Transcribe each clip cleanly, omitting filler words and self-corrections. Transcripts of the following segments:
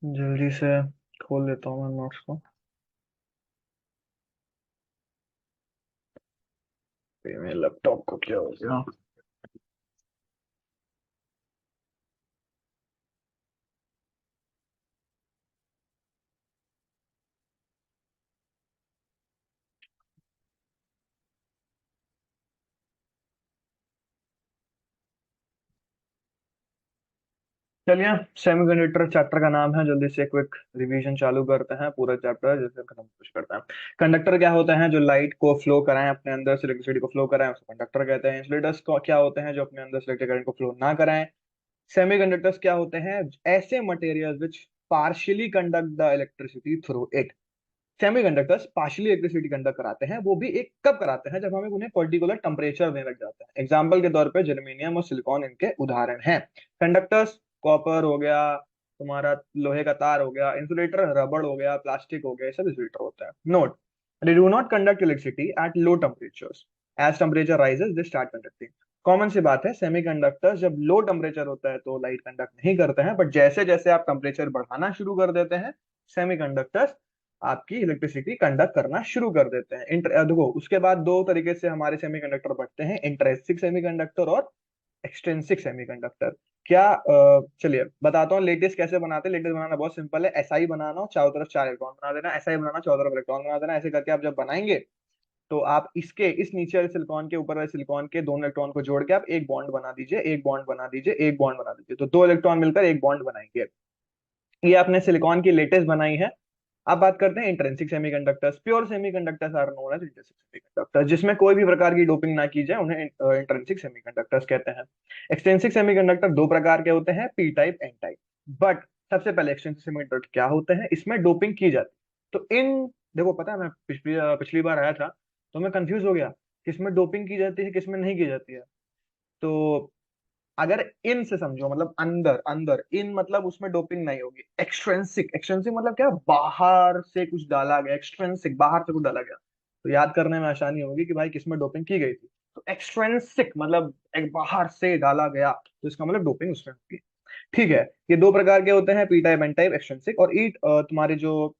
जल्दी से खोल लेता हूँ मैं नोट्स को। ये मेरे लैपटॉप को क्या हो गया। चलिए, सेमीकंडक्टर चैप्टर का नाम है। जल्दी से क्विक रिवीजन चालू करते हैं। पूरा चैप्टर जैसे खत्म कुछ करते हैं। कंडक्टर क्या होते हैं? जो लाइट को फ्लो कराएं, अपने अंदर से इलेक्ट्रिसिटी को फ्लो कराएं, उसको कंडक्टर कहते हैं। इंसुलेटर्स को क्या होते हैं? जो अपने अंदर से इलेक्ट्रिक करंट को फ्लो ना कराएं। सेमीकंडक्टर्स क्या होते हैं? ऐसे materials which partially conduct the electricity through it. Semiconductors partially electricity conduct कराते हैं, वो भी एक कब कराते हैं? जब हमें उन्हें पर्टिकुलर टेम्परेचर देने लग जाता है। एग्जाम्पल के तौर पे जर्मेनियम और सिलिकॉन इनके उदाहरण हैं। कंडक्टर्स कॉपर हो गया, तुम्हारा लोहे का तार हो गया। इंसुलेटर रबड़ हो गया, प्लास्टिक हो गया, ये सब इंसुलेटर होता है। Note, they do not conduct electricity at low temperatures. As temperature rises they start conducting. Common सी बात है, सेमीकंडक्टर्स जब लो टेम्परेचर होता है तो लाइट कंडक्ट नहीं करते हैं, बट जैसे जैसे आप टेम्परेचर बढ़ाना शुरू कर देते हैं, सेमीकंडक्टर्स आपकी इलेक्ट्रिसिटी कंडक्ट करना शुरू कर देते हैं। देखो, उसके बाद दो तरीके से हमारे सेमीकंडक्टर बढ़ते हैं, इंट्रिंसिक सेमीकंडक्टर और एक्सट्रिंसिक सेमीकंडक्टर। क्या चलिए बताता हूँ लेटेस्ट कैसे बनाते हैं। लेटेस्ट बनाना बहुत सिंपल है। एसआई बनाना हो, चारों तरफ चार इलेक्ट्रॉन बना देना। एसआई बनाना, चारों तरफ इलेक्ट्रॉन बना देना। ऐसे करके आप जब बनाएंगे तो आप इसके इस नीचे वाले सिलिकॉन के ऊपर वाले सिलिकॉन के दोनों इलेक्ट्रॉन को जोड़ के आप एक बॉन्ड बना दीजिए, एक बॉन्ड बना दीजिए, एक बॉन्ड बना दीजिए, तो दो इलेक्ट्रॉन मिलकर एक बॉन्ड बनाएंगे। ये आपने सिलिकॉन की लेटेस्ट बनाई है। अब बात करते हैं intrinsic semiconductors. Pure semiconductors are known as intrinsic semiconductors. जिसमें कोई भी प्रकार की डोपिंग ना की जाए, उन्हें इंट्रिंसिक सेमीकंडक्टर्स कहते हैं। एक्सट्रिंसिक सेमीकंडक्टर दो प्रकार के होते हैं, p type, N type. But सबसे पहले एक्सट्रिंसिक सेमीकंडक्टर क्या होते हैं? इसमें डोपिंग की जाती है। तो इन देखो, पता है मैं पिछली बार आया था तो मैं कंफ्यूज हो गया, किसमें डोपिंग की जाती है किसमें नहीं की जाती है। तो अगर इन से समझो, मतलब अंदर अंदर, इन मतलब उसमें डोपिंग नहीं होगी। एक्सट्रेंसिक, एक्सट्रेंसिक मतलब क्या? बाहर से कुछ डाला गया। एक्सट्रेंसिक बाहर से कुछ डाला गया, तो याद करने में आसानी होगी कि भाई किसमें डोपिंग की गई थी। तो एक्सट्रेंसिक मतलब एक बाहर से डाला गया, तो इसका मतलब डोपिंग उसमें होगी। ठीक है, ये दो प्रकार के होते हैं, p type, N type, extrinsic. और ई तुम्हारे जो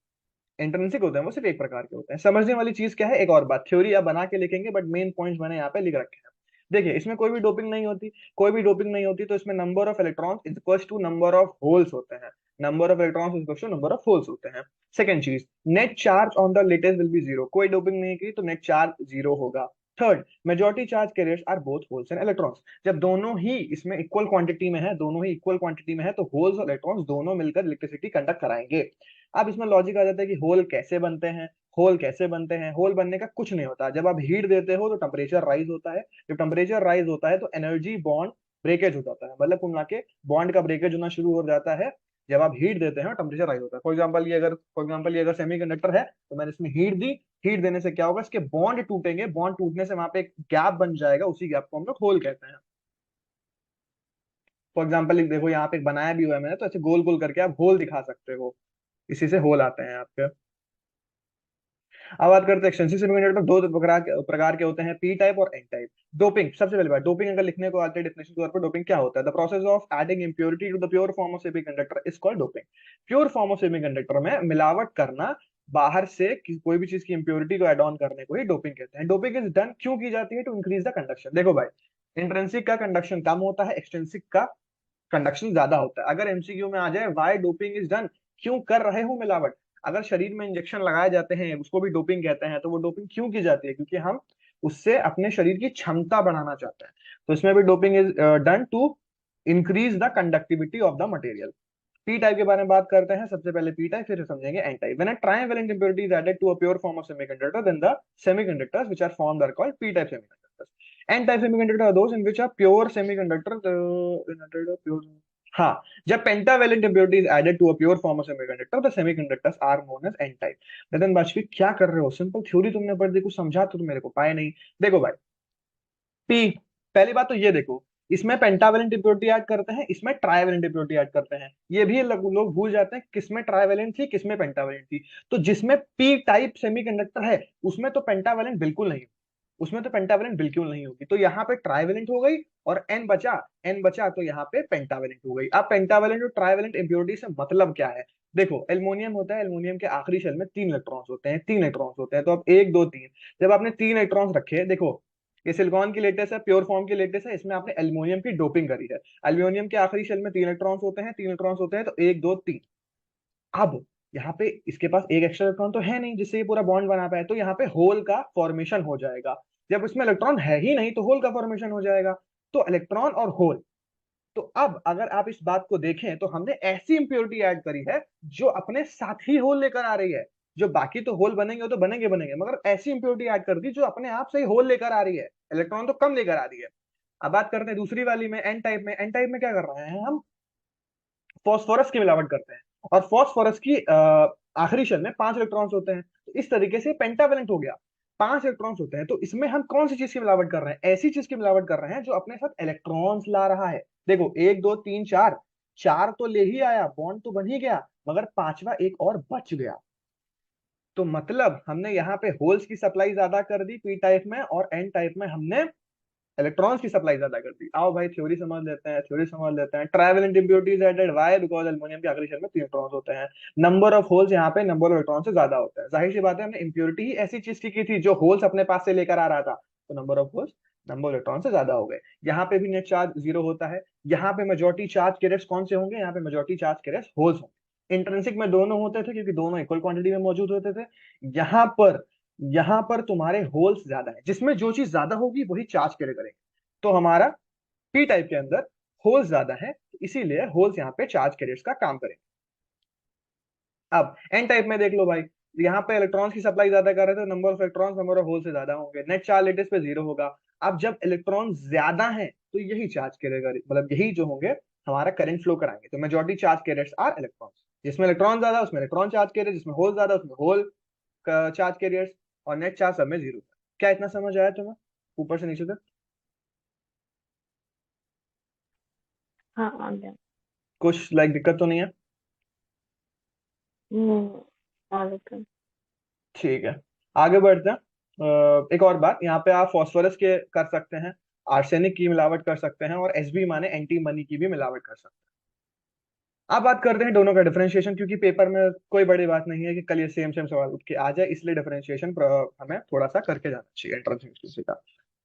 इंट्रिंसिक होते हैं वो सिर्फ एक प्रकार के होते हैं। समझने वाली चीज क्या है, एक और बात, थ्योरी आप बना के लिखेंगे बट मेन पॉइंट्स मैंने यहाँ पे लिख रखे हैं। देखिए, इसमें कोई भी डोपिंग नहीं होती। कोई भी डोपिंग नहीं होती तो इसमें number of electrons is equals to number of holes होते हैं। Number of electrons is equals to number of holes होते हैं। सेकंड चीज, net charge on the lattice will be zero. कोई डोपिंग नहीं की तो नेट चार्ज जीरो होगा। Third, majority charge carriers are both holes and electrons. जब दोनों ही इसमें इक्वल क्वांटिटी में है, दोनों ही इक्वल क्वांटिटी में है, तो होल्स और इलेक्ट्रॉन्स दोनों मिलकर इलेक्ट्रिसिटी कंडक्ट कराएंगे। अब इसमें लॉजिक आ जाता है कि होल कैसे बनते हैं। होल कैसे बनते हैं? होल बनने का कुछ नहीं होता। जब आप हीट देते हो तो टेम्परेचर राइज होता है। जब टेम्परेचर राइज होता है तो एनर्जी बॉन्ड ब्रेकेज हो जाता है, मतलब कुल मिला के बॉन्ड का ब्रेकेज होना शुरू हो जाता है जब आप हीट देते हैं और टेम्परेचर राइज होता है। फॉर एग्जाम्पल ये अगर सेमीकंडक्टर है तो मैंने इसमें हीट दी। हीट देने से क्या होगा? इसके बॉन्ड टूटेंगे। बॉन्ड टूटने से वहां पे एक गैप बन जाएगा, उसी गैप को हम लोग होल कहते हैं। फॉर एग्जाम्पल देखो, यहाँ पे एक बनाया भी हुआ है मैंने, तो ऐसे गोल गोल करके आप होल दिखा सकते हो। इसी से होल आते हैं आपके। अब बात करते हैं एक्सटेंसिव सेमीकंडक्टर। दो प्रकार के होते हैं, पी टाइप और एन टाइप। डोपिंग, सबसे पहले बात, डोपिंग अगर लिखने को आते हैं डेफिनेशन के तौर पर, डोपिंग क्या होता है? The process of adding impurity to the pure form of semiconductor is called doping. Pure form of semiconductor में मिलावट करना, बाहर से कोई भी चीज की इंप्योरिटी को एड ऑन करने को ही डोपिंग कहते हैं। डोपिंग इज डन क्यों की जाती है? To increase the conduction. देखो भाई, इंट्रिंसिक का कंडक्शन कम होता है, एक्सटेंसिक का कंडक्शन ज्यादा होता है। अगर एमसीक्यू में आ जाए व्हाई डोपिंग इज डन, क्यों कर रहे हो मिलावट? अगर शरीर में इंजेक्शन लगाए जाते हैं, उसको भी डोपिंग कहते हैं, तो वो डोपिंग क्यों की जाती है? क्योंकि हम उससे अपने शरीर की क्षमता बढ़ाना चाहते हैं। तो इसमें भी doping is done to increase the conductivity of the material. P type के बारे में बात करते हैं। सबसे पहले पी टाइप, फिर समझेंगे n type. When a trivalent impurity is added to a pure form of semiconductor, then the semiconductors which are formed are called p type semiconductors. N type semiconductor are those in which are pure semiconductor pure. हाँ, जब pentavalent impurity is added to a pure form of semiconductor, the semiconductors are known as n type. Nitin Bajpai, क्या कर रहे हो? Simple theory तुमने पढ़ दी, कुछ समझा तो तुम मेरे को पाए नहीं। देखो भाई, पी, पहली बात तो ये देखो, इसमें पेंटावेलेंट इम्प्योरिटी ऐड करते हैं, इसमें ट्राइवेलेंट इम्प्योरिटी ऐड करते हैं। ये भी लोग भूल जाते हैं किसमें ट्राइवेलेंट थी किसमें पेंटावेलेंट थी। तो जिसमें पी टाइप सेमीकंडक्टर है उसमें तो पेंटावेलेंट बिल्कुल नहीं। उसमें तो पेंटावेलेंट बिल्कुल नहीं होगी, तो यहाँ पे ट्राइवेलेंट हो गई, और एन बचा तो यहाँ पे पेंटावेलेंट हो गई। अब पेंटावेलेंट और ट्राइवेलेंट इम्प्योरिटी से मतलब क्या है? देखो एल्युमिनियम होता है, एल्युमिनियम के आखिरी शेल में 3 इलेक्ट्रॉन्स होते हैं, 3 इलेक्ट्रॉन्स होते हैं, तो अब 1 2 3, जब आपने 3 इलेक्ट्रॉन्स रखे, देखो ये सिलिकॉन की लेटेस्ट है, प्योर फॉर्म की लेटेस्ट है, इसमें आपने एल्युमिनियम की डोपिंग करी है। एल्युमिनियम के आखिरी शेल में 3 इलेक्ट्रॉन्स होते हैं, 3 इलेक्ट्रॉन्स होते हैं, तो 1 2 3। अब यहाँ पे इसके पास एक एक्स्ट्रा इलेक्ट्रॉन तो है नहीं जिससे ये पूरा बॉन्ड बना पाए, तो यहाँ पे होल का फॉर्मेशन हो जाएगा। जब इसमें इलेक्ट्रॉन है ही नहीं तो होल का फॉर्मेशन हो जाएगा। तो इलेक्ट्रॉन और होल, तो अब अगर आप इस बात को देखें तो हमने ऐसी इंप्योरिटी ऐड करी है जो अपने साथ ही होल लेकर आ रही है। जो बाकी तो होल बनेंगे वो तो बनेंगे बनेंगे, मगर ऐसी इंप्योरिटी ऐड कर दी जो अपने आप से ही होल लेकर आ रही है, इलेक्ट्रॉन तो कम लेकर आ रही है। अब बात करते हैं दूसरी वाली में, एन टाइप में। एन टाइप में क्या कर रहे हैं हम? फॉस्फोरस की मिलावट करते हैं, और फॉस्फोरस की आखिरी शेल में 5 इलेक्ट्रॉन्स होते हैं, तो इस तरीके से पेंटावेलेंट हो गया। 5 इलेक्ट्रॉन्स होते हैं, तो इसमें हम कौन सी चीज की मिलावट कर रहे हैं? ऐसी चीज की मिलावट कर रहे हैं जो अपने साथ इलेक्ट्रॉन्स ला रहा है। देखो 1 2 3 4, 4 तो ले ही आया, बॉन्ड तो बन ही गया, मगर पांचवा एक और बच गया। तो मतलब हमने यहाँ पे होल्स की सप्लाई ज्यादा कर दी पी टाइप में, और एन टाइप में हमने इलेक्ट्रॉन्स की सप्लाई ज्यादा कर दी। आओ भाई थ्योरी समझ लेते हैं, थ्योरी समझ लेते हैं। Trivalent impurities added, why? Because aluminium के आखिरी शेल में 3 इलेक्ट्रॉन्स होते हैं। नंबर ऑफ होल्स यहाँ पे नंबर ऑफ इलेक्ट्रॉन से ज्यादा होता है। जाहिर सी बात है हमने इम्प्योरिटी ही ऐसी चीज की थी जो होल्स अपने पास से लेकर आ रहा था, तो number of holes number of electron से ज्यादा हो गए। यहाँ पे भी नेट चार्ज 0 होता है। यहाँ पे मेजोरिटी चार्ज कैरियर्स कौन से होंगे? यहाँ पे मेजोरिटी चार्ज कैरियर्स होल्स होंगे। इंट्रिंसिक में दोनों होते थे क्योंकि दोनों इक्वल क्वांटिटी में मौजूद होते थे। यहाँ पर यहाँ पर तुम्हारे होल्स ज्यादा है, जिसमें जो चीज ज्यादा होगी वही चार्ज कैरी करेंगे। तो हमारा पी टाइप के अंदर होल्स ज्यादा है, इसीलिए होल्स यहाँ पे चार्ज कैरियर्स का काम करेंगे। अब एन टाइप में देख लो भाई, यहाँ पे इलेक्ट्रॉन्स की सप्लाई ज्यादा कर रहे थे, number of electrons number of hole से ज्यादा होंगे, नेट चार्ज लेटेस्ट पे 0 होगा। अब जब इलेक्ट्रॉन ज्यादा है तो यही चार्ज करेगा, मतलब यही जो होंगे हमारा करंट फ्लो कराएंगे। तो majority charge carriers are electrons, जिसमें इलेक्ट्रॉन ज्यादा उसमें इलेक्ट्रॉन चार्ज कैरियर, जिसमें होल ज्यादा उसमें होल चार्ज कैरियर्स, और नेट चार्ज सब में 0। क्या इतना समझ आया तुम्हें ऊपर से नीचे तक? हाँ आ गया। कुछ लाइक दिक्कत तो नहीं है? आ गया। ठीक है, आगे बढ़ते हैं। एक और बात, यहाँ पे आप फॉस्फोरस के कर सकते हैं, आर्सेनिक की मिलावट कर सकते हैं, और एसबी माने एंटी मनी की भी मिलावट कर सकते हैं। अब बात करते हैं दोनों का डिफरेंशिएशन, क्योंकि पेपर में कोई बड़ी बात नहीं है कि कल ये सेम सेम सवाल उठ के आ जाए, इसलिए डिफरेंशिएशन हमें थोड़ा सा करके जाना चाहिए एंट्रेंस का।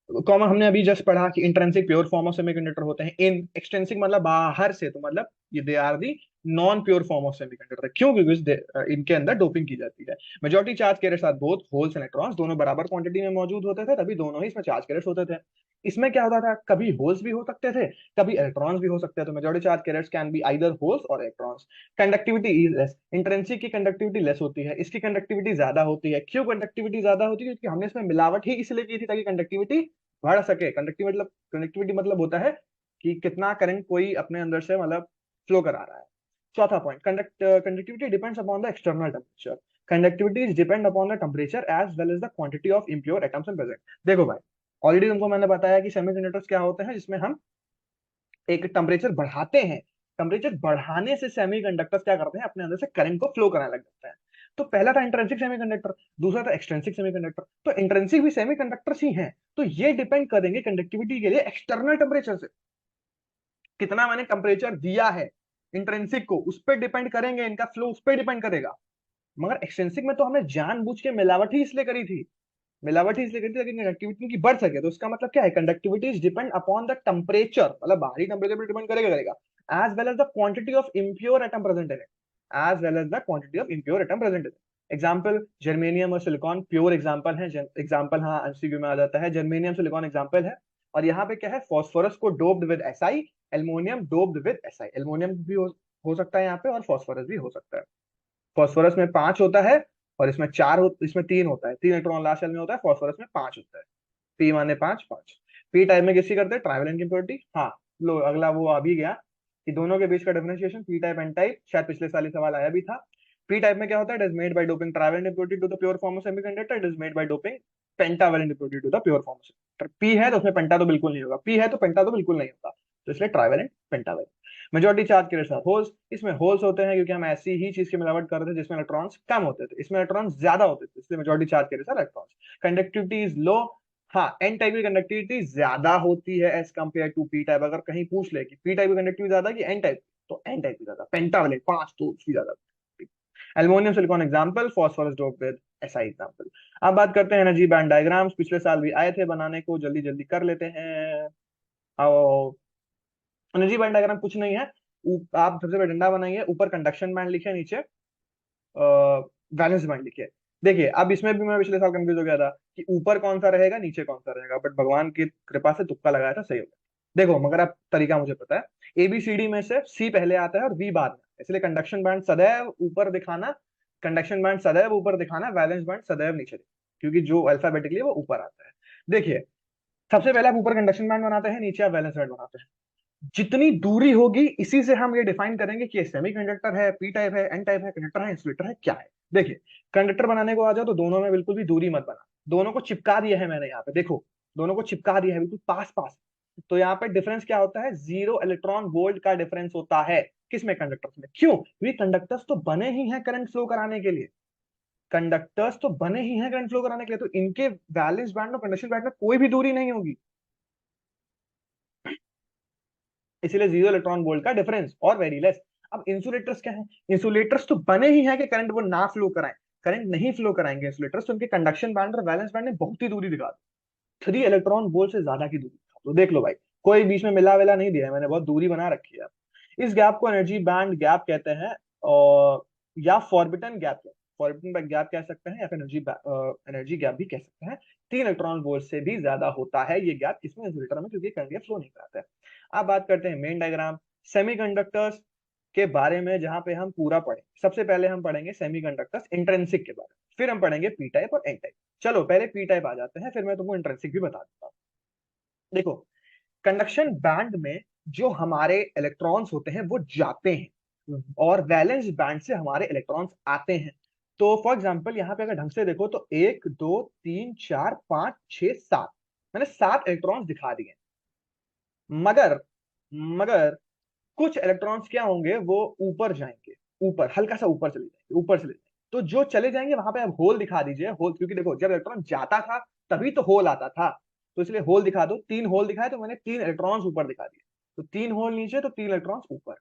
कॉमन हमने अभी जस्ट पढ़ा कि intrinsic pure form of semiconductor होते हैं, इन एक्सट्रिंसिक मतलब बाहर से, तो मतलब ये they are the non pure form of semiconductor. क्यों? क्योंकि इनके अंदर डोपिंग की जाती है। मेजॉरिटी चार्ज के साथ बोथ होल्स एंड इलेक्ट्रॉन्स दोनों बराबर क्वांटिटी में मौजूद होते थे, तभी दोनों ही इसमें चार्ज कैरियर्स होते थे। इसमें क्या होता था, कभी होल्स भी हो सकते थे, कभी इलेक्ट्रॉन्स भी हो सकते थे। तो majority charge carriers can be either holes और electrons. Conductivity is less, intrinsic की कंडक्टिविटी लेस होती है, इसकी कंडक्टिविटी ज्यादा होती है। क्यों कंडक्टिविटी ज्यादा होती है? क्योंकि हमने इसमें मिलावट ही इसलिए की थी ताकि कंडक्टिविटी बढ़ सके। कंडक्टिविटी मतलब होता है कि कितना करंट कोई अपने अंदर से मतलब फ्लो करा रहा है। चौथा point, conductivity depends upon the external temperature. Conductivity is depend upon the temperature as well as the quantity of impure atoms in present. देखो भाई, ऑलरेडी तुमको मैंने बताया कि सेमीकंडक्टर्स क्या होते हैं, जिसमें हम एक टेम्परेचर बढ़ाते हैं, टेम्परेचर बढ़ाने से सेमीकंडक्टर्स क्या करते हैं, अपने अंदर से करंट को फ्लो कराने लग जाते हैं। तो पहला था इंट्रिंसिक सेमीकंडक्टर, दूसरा था एक्सट्रिंसिक सेमीकंडक्टर। तो इंट्रिंसिक भी सेमीकंडक्टर्स ही हैं, तो ये डिपेंड करेंगे कंडक्टिविटी के लिए एक्सटर्नल टेम्परेचर से। कितना मैंने टेम्परेचर दिया है इंट्रिंसिक को, उस पर डिपेंड करेंगे, इनका फ्लो उस पर डिपेंड करेगा। मगर एक्सट्रिंसिक में तो हमने जानबूझ के मिलावट ही इसलिए करी थी, मिलावट ही इसलिए करी थी ताकि कंडक्टिविटी की बढ़ सके। तो इसका मतलब क्या है, conductivity is depend upon the temperature, मतलब बाहरी टेम्परेचर पर डिपेंड करेगा, as well as the quantity of impure atom present in it, as well as the quantity of impure atom present in it. Example germanium और silicon pure example है। Example हाँ MCQ में आ जाता है, germanium silicon example है। और यहाँ पे क्या है, फॉस्फोरस को doped with SI, aluminium doped with SI. Aluminium भी हो सकता है यहाँ पे, और फॉस्फोरस भी हो सकता है। फॉस्फोरस में 5 होता है, और इसमें इसमें 3 होता है, 3 इलेक्ट्रॉन लास्ट शेल में होता है, फॉस्फोरस में 5 होता है। पी माने 5 5। पी टाइप में किसकी करते हैं, ट्राइवेलेंट इम्प्योरिटी। हाँ लो अगला वो आ भी गया कि दोनों के बीच का differentiation p type N type, शायद पिछले साल ही सवाल आया भी था। पी टाइप में क्या होता है, it is made by doping trivalent impurity to the pure form of semiconductor, it is made by doping pentavalent impurity to the pure form of semiconductor. P है तो उसमें पेंटा तो बिल्कुल नहीं होगा, पी है तो पेंटा तो बिल्कुल नहीं होगा, तो इसलिए ट्राइवेलेंट पेंटावेलेंट। मेजॉरिटी चार्ज के साथ होल्स, इसमें होल्स होते हैं क्योंकि हम ऐसी ही चीज की मिलावट कर रहे थे जिसमें इलेक्ट्रॉन्स कम होते थे, इसमें इलेक्ट्रॉन्स ज्यादा होते थे, इसलिए मेजॉरिटी चार्ज के साथ इलेक्ट्रॉन्स। कंडक्टिविटी इज लो, हाँ, एन टाइप की कंडक्टिविटी ज्यादा होती है as compare to p type. अगर कहीं पूछ ले कि पी टाइप की कंडक्टिविटी ज्यादा कि एन टाइप, तो एन टाइप की ज्यादा। पेंटावलेट 5 तो उसकी ज्यादा। Aluminium silicon example, phosphorus dope with SI example. अब बात करते हैं एनर्जी बैंड डायग्राम्स। पिछले साल भी आए थे बनाने को, जल्दी जल्दी कर लेते हैं। आओ, एनर्जी बैंड डायग्राम कुछ नहीं है। आप सबसे पहले डंडा बनाइए, ऊपर कंडक्शन बैंड लिखे, नीचे वैलेंस बैंड लिखे। देखिए अब इसमें भी मैं पिछले साल कंफ्यूज हो गया था कि ऊपर कौन सा रहेगा नीचे कौन सा रहेगा, बट भगवान की कृपा से तुक्का लगाया था, सही हो गया। देखो मगर अब तरीका मुझे पता है, एबीसीडी में से सी पहले आता है और वी बाद में, इसलिए कंडक्शन बैंड सदैव ऊपर दिखाना, कंडक्शन बैंड सदैव ऊपर दिखाना, वैलेंस बैंड सदैव नीचे दिखाना, क्योंकि जो अल्फाबेटिकली वो ऊपर आता है। देखिए सबसे पहले आप ऊपर कंडक्शन बैंड बनाते हैं, नीचे आप वैलेंस बैंड बनाते हैं। जितनी दूरी होगी इसी से हम ये डिफाइन करेंगे कि सेमीकंडक्टर है, पी टाइप है, एन टाइप है, कंडक्टर है, इंसुलेटर है, क्या है। देखिए कंडक्टर बनाने को आ जाओ तो दोनों में बिल्कुल भी दूरी मत बना, दोनों को चिपका दिया है मैंने यहाँ पे, देखो दोनों को चिपका दिया है बिल्कुल पास पास। तो यहाँ पे डिफरेंस क्या होता है, 0 इलेक्ट्रॉन वोल्ट का डिफरेंस होता है। किसमें, कंडक्टर्स में। क्यों, क्योंकि कंडक्टर्स तो बने ही हैं करंट फ्लो कराने के लिए, कंडक्टर्स तो बने ही हैं करंट फ्लो कराने के लिए, तो इनके वैलेंस बैंड और कंडक्शन बैंड में कोई भी दूरी नहीं होगी, इसीलिए 0 इलेक्ट्रॉन वोल्ट का डिफरेंस और वेरी लेस। अब इंसुलेटर्स क्या है, इंसुलेटर्स तो बने ही हैं कि करंट वो ना फ्लो कराएं, करंट नहीं फ्लो कराएंगे इंसुलेटर्स, तो उनके कंडक्शन बैंड और वैलेंस बैंड ने बहुत ही दूरी दिखा दी, 3 इलेक्ट्रॉन वोल्ट से ज्यादा की दूरी दिखा। तो देख लो भाई, कोई बीच में मिला वेला नहीं दिया है मैंने, बहुत दूरी बना रखी है। इस गैप को एनर्जी बैंड गैप कहते हैं, और या फॉरबिटन गैप, फॉरबिटन गैप कह सकते हैं, या फिर एनर्जी एनर्जी गैप भी कह सकते हैं। 3 इलेक्ट्रॉन वोल्ट से भी ज्यादा होता है ये गैप, किसमें, इंसुलेटर में, क्योंकि करंट फ्लो नहीं कराता है। अब बात करते हैं मेन डायग्राम, सेमीकंडक्टर्स के बारे में, जहां पे हम पूरा पढ़ें। सबसे पहले हम पढ़ेंगे सेमीकंडक्टर्स इंट्रिंसिक के बारे में, फिर हम पढ़ेंगे पी टाइप और एन टाइप। चलो पहले पी टाइप आ जाते हैं, फिर मैं तुमको इंट्रिंसिक भी बता दूंगा। देखो कंडक्शन बैंड में जो हमारे इलेक्ट्रॉन्स होते हैं वो जाते हैं, और वैलेंस बैंड से हमारे इलेक्ट्रॉन्स आते हैं। तो फॉर एग्जांपल यहाँ पे अगर ढंग से देखो तो 1 2 3 4 5 6 7, मैंने 7 इलेक्ट्रॉन्स दिखा दिए। मगर मगर कुछ इलेक्ट्रॉन्स क्या होंगे, वो ऊपर जाएंगे, ऊपर हल्का सा ऊपर चले जाएंगे, ऊपर चले जाएंगे। तो जो चले जाएंगे वहां पे आप होल दिखा दीजिए, होल, क्योंकि देखो जब इलेक्ट्रॉन जाता था तभी तो होल आता था, तो इसलिए होल दिखा दो। 3 होल दिखाए तो मैंने 3 इलेक्ट्रॉन्स ऊपर दिखा दिए, तो 3 होल नीचे तो 3 इलेक्ट्रॉन्स ऊपर।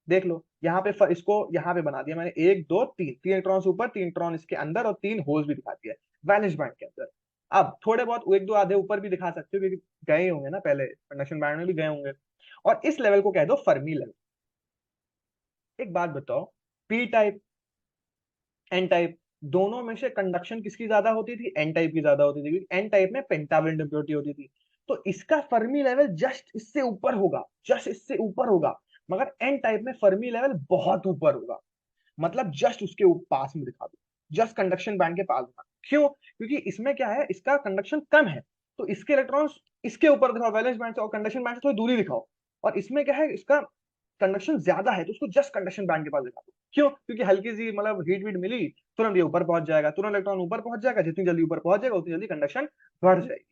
देख लो यहाँ पे इसको यहाँ पे बना दिया मैंने, 1 2 3 इलेक्ट्रॉन्स ऊपर, 3 इलेक्ट्रॉन इसके अंदर, और 3 होल्स भी दिखा दिया वैलेंस बैंड के अंदर। अब थोड़े बहुत 1 2 आधे ऊपर भी दिखा सकते हो, क्योंकि गए होंगे ना पहले कंडक्शन बैंड में भी गए होंगे। और इस लेवल को कह दो फर्मी लेवल। एक बात बताओ, पी टाइप एन टाइप दोनों में से कंडक्शन किसकी ज्यादा होती थी, एन टाइप की ज्यादा होती थी, क्योंकि एन टाइप में पेंटावलेंट इम्प्योरिटी होती थी। तो इसका फर्मी लेवल जस्ट इससे ऊपर होगा, जस्ट इससे ऊपर होगा। मगर एन टाइप में फर्मी लेवल बहुत ऊपर होगा, मतलब जस्ट उसके पास में दिखा दो, जस्ट कंडक्शन बैंड के पास दिखा दो। क्यों, क्योंकि इसमें क्या है, इसका कंडक्शन कम है, तो इसके इलेक्ट्रॉन्स इसके ऊपर दिखाओ वैलेंस बैंड से, और कंडक्शन बैंड से थोड़ी दूरी दिखाओ। और इसमें क्या है, इसका कंडक्शन ज्यादा है, तो उसको जस्ट कंडक्शन बैंड के पास दिखा दो। क्यों, क्योंकि हल्की सी मतलब हीट वीट मिली, तुरंत ये ऊपर पहुंच जाएगा, तुरंत इलेक्ट्रॉन ऊपर पहुंच जाएगा, जितनी जल्दी ऊपर पहुंच जाएगा उतनी जल्दी कंडक्शन बढ़ जाएगी।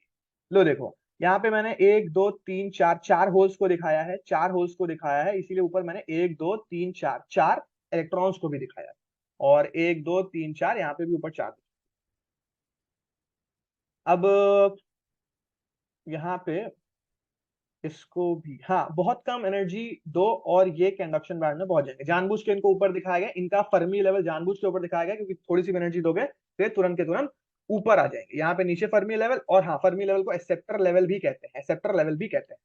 लो देखो यहाँ पे मैंने 1 2 3 4 4 होल्स को दिखाया है, 4 होल्स को दिखाया है, इसीलिए ऊपर मैंने 1 2 3 4 4 इलेक्ट्रॉन्स को भी दिखाया है। और 1 2 3 4 यहाँ पे भी ऊपर 4। अब यहाँ पे इसको भी, हाँ बहुत कम एनर्जी दो और ये कंडक्शन बैंड में पहुंच जाएंगे। जानबूझ के इनको ऊपर दिखाया गया, इनका फर्मी लेवल जानबूझ के ऊपर दिखाया गया, क्योंकि थोड़ी सी एनर्जी दोगे फिर तुरंत के तुरंत ऊपर आ जाएंगे। यहाँ पे नीचे फर्मी लेवल, और हाँ फर्मी लेवल को एक्सेप्टर लेवल भी कहते हैं, एक्सेप्टर लेवल भी कहते हैं।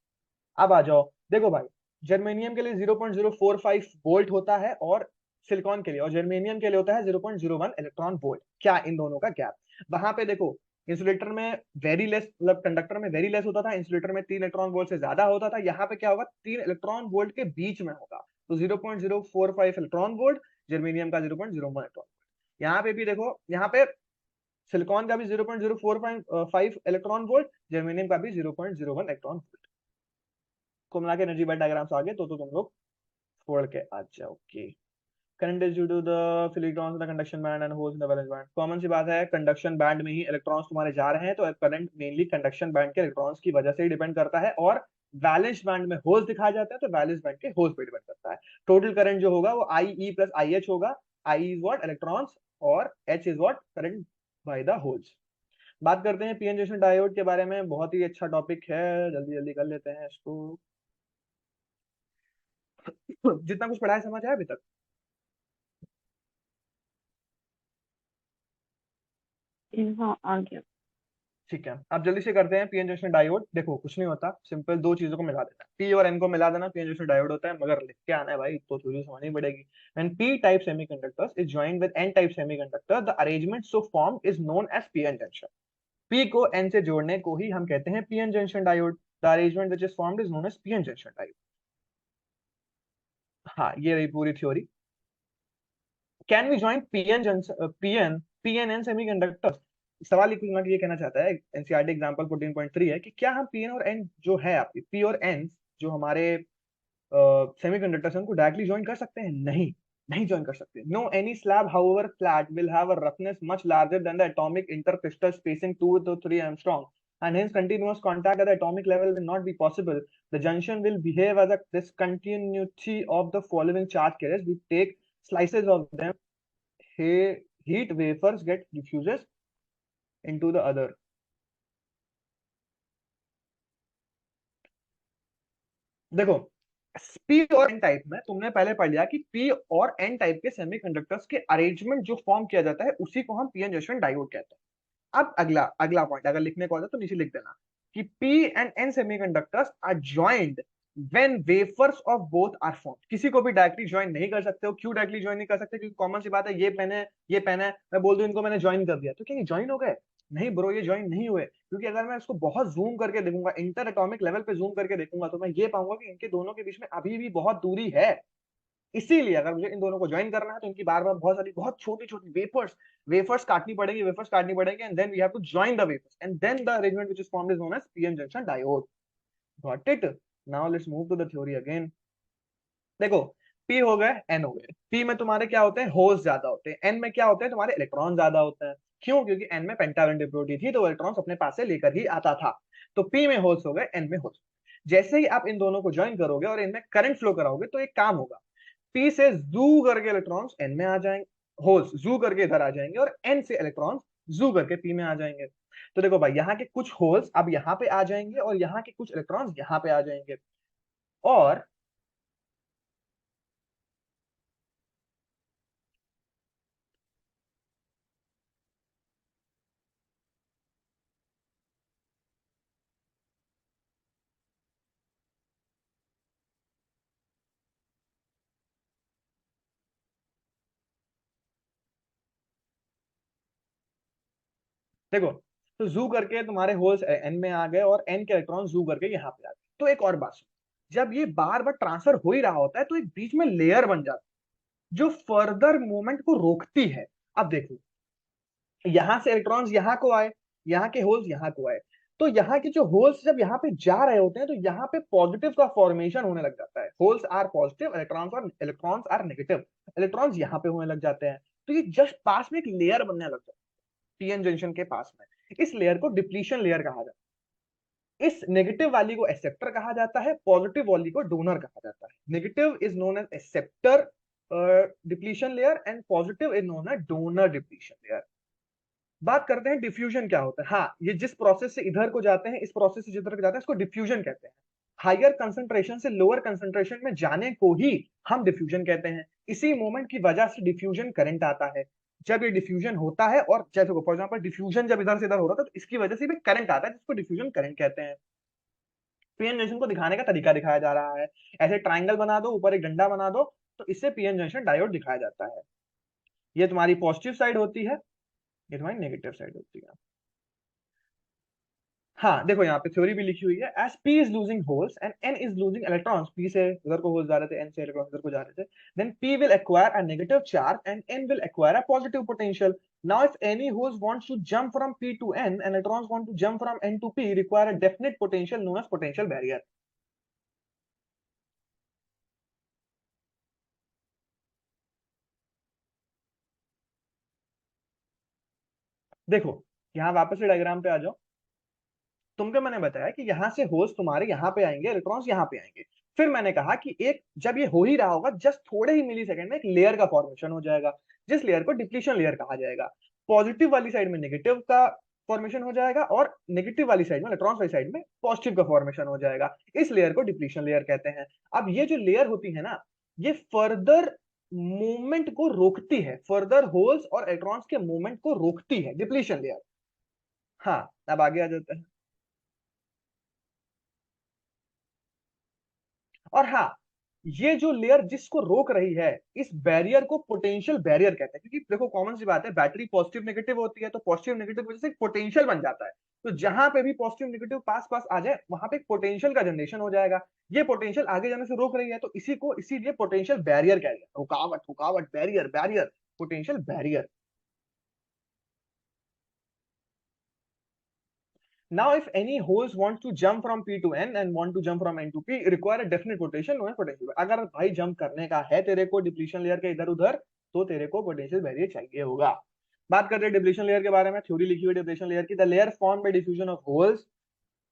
अब आ जाओ, देखो भाई जर्मेनियम के लिए 0.045 वोल्ट होता है, और सिलिकॉन के लिए, और जर्मेनियम के लिए होता है 0.01 इलेक्ट्रॉन वोल्ट। क्या इन दोनों का गैप, वहां पे देखो इंसुलेटर में वेरी लेस, मतलब कंडक्टर में वेरी लेस होता था, इंसुलेटर में 3 इलेक्ट्रॉन वोल्ट से ज्यादा होता था। यहाँ पे क्या होगा, 3 इलेक्ट्रॉन वोल्ट के बीच में होगा, तो 0.045 इलेक्ट्रॉन वोल्ट, जर्मेनियम का 0.01 इलेक्ट्रॉन। यहाँ पे भी देखो, यहाँ पे सिलिकॉन का भी 0.045 इलेक्ट्रॉन वोल्ट, जर्मेनियम का भी 0.01 इलेक्ट्रॉन वोल्ट। को मिला के एनर्जी बैंड डायग्राम्स आ गए, तो तुम लोग छोड़ के आ जाओगे। Current is due to the electrons in the conduction band and holes in the valence band. Common सी बात है, कंडक्शन बैंड में ही इलेक्ट्रॉन्स तुम्हारे जा रहे हैं, तो करंट मेनली कंडक्शन बैंड के इलेक्ट्रॉन्स की वजह से ही डिपेंड करता है। और वैलेंस बैंड में होल्स दिखाया जाता है, तो वैलेंस बैंड के होल्स पे डिपेंड करता है। टोटल करंट जो होगा वो आई ई प्लस आई एच होगा। आई इज व्हाट, इलेक्ट्रॉन्स, और H is what, current by the holes. बात करते हैं पीएन जंक्शन डायोड के बारे में, बहुत ही अच्छा टॉपिक है, जल्दी जल्दी कर लेते हैं इसको। जितना कुछ पढ़ा है समझ आया अभी तक? हाँ आ गया। ठीक है, अब जल्दी से करते हैं पीएन जंक्शन डायोड। देखो कुछ नहीं होता, सिंपल दो चीजों को मिला देना, पी और एन को मिला देना, पीएन जंक्शन डायोड होता है। मगर लिख के आना है भाई, तो थोड़ी समझनी पड़ेगी। When p type semiconductors is joined with N type semiconductor, the arrangement so form is known as PN junction. P को एन से जोड़ने को ही हम कहते हैं PN junction diode. The arrangement which is formed is known as PN junction diode. हाँ, ये रही पूरी theory. Can we join PN junction, PN n semiconductors? सवाल ये कहना चाहता है, एनसीईआरटी एग्जांपल 14.3 है कि क्या हम पीएन और एन जो है आपकी पी और एन जो हमारे सेमीकंडक्टर्स हैं उनको डायरेक्टली ज्वाइन कर सकते हैं? नहीं, नहीं ज्वाइन कर सकते। No any slab however flat will have a roughness much larger than the atomic intercrystal spacing 2 to 3 angstrom and hence continuous contact at the atomic level will not be possible. The junction will behave as a discontinuity of the following charge carriers. We take slices of them, heat wafers get diffuses into the other. देखो, P और N type में तुमने पहले पढ़ लिया कि P और N type के सेमीकंडक्टर्स के अरेंजमेंट जो फॉर्म किया जाता है उसी को हम पीएन जंक्शन डायोड कहते हैं। अब अगला अगला पॉइंट अगर लिखने को आता है तो नीचे लिख देना कि p and n semiconductors are joined when wafers of both are formed. किसी को भी डायरेक्टली ज्वाइन नहीं कर सकते हो। क्यों डायरेक्टली ज्वाइन नहीं कर सकते? क्योंकि कॉमन सी बात है, ये पेन है, मैं बोल दूं इनको मैंने ज्वाइन कर दिया तो क्या ये ज्वाइन हो गए? नहीं ब्रो, ये ज्वाइन नहीं हुए। क्योंकि अगर मैं इसको बहुत जूम करके देखूंगा, इंटर एटॉमिक लेवल पे जूम करके देखूंगा, तो मैं ये पाऊंगा कि इनके दोनों के बीच में अभी भी बहुत दूरी है। इसीलिए अगर मुझे इन दोनों को ज्वाइन करना है तो इनकी बार बार बहुत सारी बहुत छोटी छोटी वेफर्स काटनी पड़ेगी and then we have to join the wafers and then the arrangement which is formed is known as PN junction diode. Got it? Now let's move to the theory again. देखो, p हो गए, N हो गए। P में तुम्हारे क्या होते हैं? होल्स ज्यादा होते हैं। एन में क्या होते हैं? तुम्हारे इलेक्ट्रॉन ज्यादा होते हैं। क्यों? क्योंकि एन में पेंटावैलेंट डिप्लोरिटी थी तो इलेक्ट्रॉन्स अपने पास से लेकर ही आता था। तो पी में होल्स हो गए, एन में होल्स। जैसे ही आप इन दोनों को ज्वाइन करोगे और इनमें करंट फ्लो कराओगे तो एक काम होगा, पी से जू करके इलेक्ट्रॉन्स एन में आ जाएंगे, होल्स जू करके इधर आ जाएंगे, और एन से इलेक्ट्रॉन्स जू करके पी में आ जाएंगे। तो देखो भाई, यहाँ के कुछ होल्स अब यहाँ पे आ जाएंगे और यहाँ के कुछ इलेक्ट्रॉन्स यहाँ पे आ जाएंगे। और देखो, तो जू करके तुम्हारे होल्स एन में आ गए और एन के इलेक्ट्रॉन जू करके यहाँ पे आ गए। तो एक और बात सुनो, जब ये बार बार ट्रांसफर हो ही रहा होता है तो एक बीच में लेयर बन जाती है जो फर्दर मूवमेंट को रोकती है। अब देखो, यहाँ से इलेक्ट्रॉन्स यहाँ को आए, यहाँ के होल्स यहाँ को आए, तो यहाँ के जो होल्स जब यहाँ पे जा रहे होते हैं तो यहाँ पे पॉजिटिव का फॉर्मेशन होने लग जाता है। Holes are positive, electrons are negative. Electrons यहाँ पे होने लग जाते हैं, तो ये जस्ट पास में एक लेयर बनने लग जाता है पीएन जंक्शन के पास में। इस लेयर को डिप्लीशन लेयर कहा जाता है। इस नेगेटिव वाली को एक्सेप्टर कहा जाता है, पॉजिटिव वाली को डोनर कहा जाता है। Negative is known as acceptor depletion layer and positive is known as donor depletion layer. बात करते हैं डिफ्यूजन क्या होता है। हाँ, ये जिस प्रोसेस से इधर को जाते हैं, इस प्रोसेस से जिधर को जाते हैं, इसको डिफ्यूजन कहते हैं। हायर कंसंट्रेशन से लोअर कंसंट्रेशन में जाने को ही हम डिफ्यूजन कहते हैं। इसी मोमेंट की वजह से डिफ्यूजन करंट आता है। जब ये डिफ्यूजन होता है, और जैसे फॉर एग्जांपल डिफ्यूजन जब इधर से इधर हो रहा था तो इसकी वजह से भी करंट आता है, जिसको डिफ्यूजन करंट कहते हैं। पीएन जंक्शन को दिखाने का तरीका दिखाया जा रहा है। ऐसे ट्राइंगल बना दो, ऊपर एक डंडा बना दो, तो इससे पीएन जंक्शन डायोड दिखाया जाता है। ये तुम्हारी पॉजिटिव साइड होती है, ये तुम्हारी नेगेटिव साइड होती है। हाँ देखो, यहाँ पे थ्योरी भी लिखी हुई है। As p is losing holes and n is losing electrons, p से उधर को होल्स जा रहे थे, एन से इलेक्ट्रॉन्स उधर को जा रहे थे, then p will acquire a negative charge and n will acquire a positive potential. Now if any holes wants to jump from p to n and electrons want to jump from n to p, require a definite potential known as potential barrier. देखो, यहाँ वापस से diagram पे आ जाओ। तुमको मैंने बताया कि यहाँ से होल्स तुम्हारे यहाँ पे आएंगे, इलेक्ट्रॉन्स यहाँ पे आएंगे। फिर मैंने कहा कि एक जब ये हो ही रहा होगा, जस्ट थोड़े ही मिली सेकेंड में एक लेयर का फॉर्मेशन हो जाएगा, जिस लेयर को डिप्लीशन लेयर कहा जाएगा। पॉजिटिव वाली साइड में नेगेटिव का फॉर्मेशन हो जाएगा और नेगेटिव वाली साइड में, इलेक्ट्रॉन्स वाली साइड में पॉजिटिव का फॉर्मेशन हो जाएगा। इस लेयर को डिप्लीशन लेयर कहते हैं। अब ये जो लेयर होती है ना, ये फर्दर मूवमेंट को रोकती है, फर्दर होल्स और इलेक्ट्रॉन्स के मूवमेंट को रोकती है, डिप्लीशन लेयर। हाँ, अब आगे आ जाते हैं। और हाँ, ये जो लेयर जिसको रोक रही है, इस बैरियर को पोटेंशियल बैरियर कहते हैं। क्योंकि देखो कॉमन सी बात है, बैटरी पॉजिटिव नेगेटिव होती है, तो पॉजिटिव नेगेटिव की वजह से पोटेंशियल बन जाता है। तो जहां पे भी पॉजिटिव नेगेटिव पास पास आ जाए, वहां पे पोटेंशियल का जनरेशन हो जाएगा। ये पोटेंशियल आगे जाने से रोक रही है, तो इसी को इसीलिए पोटेंशियल बैरियर कह गया। रुकावट, रुकावट, barrier, barrier, potential barrier. Now, if any holes want to jump from P to N and want to jump from N to P, require a definite potential known as potential barrier. अगर भाई jump करने का है तेरे को depletion layer के इधर उधर, तो तेरे को पोटेंशियल बैरियर चाहिए होगा। बात करते हैं डिप्लीशन लेयर के बारे में। थ्योरी लिखी हुई डिप्लीशन लेयर की, the layer form by diffusion of holes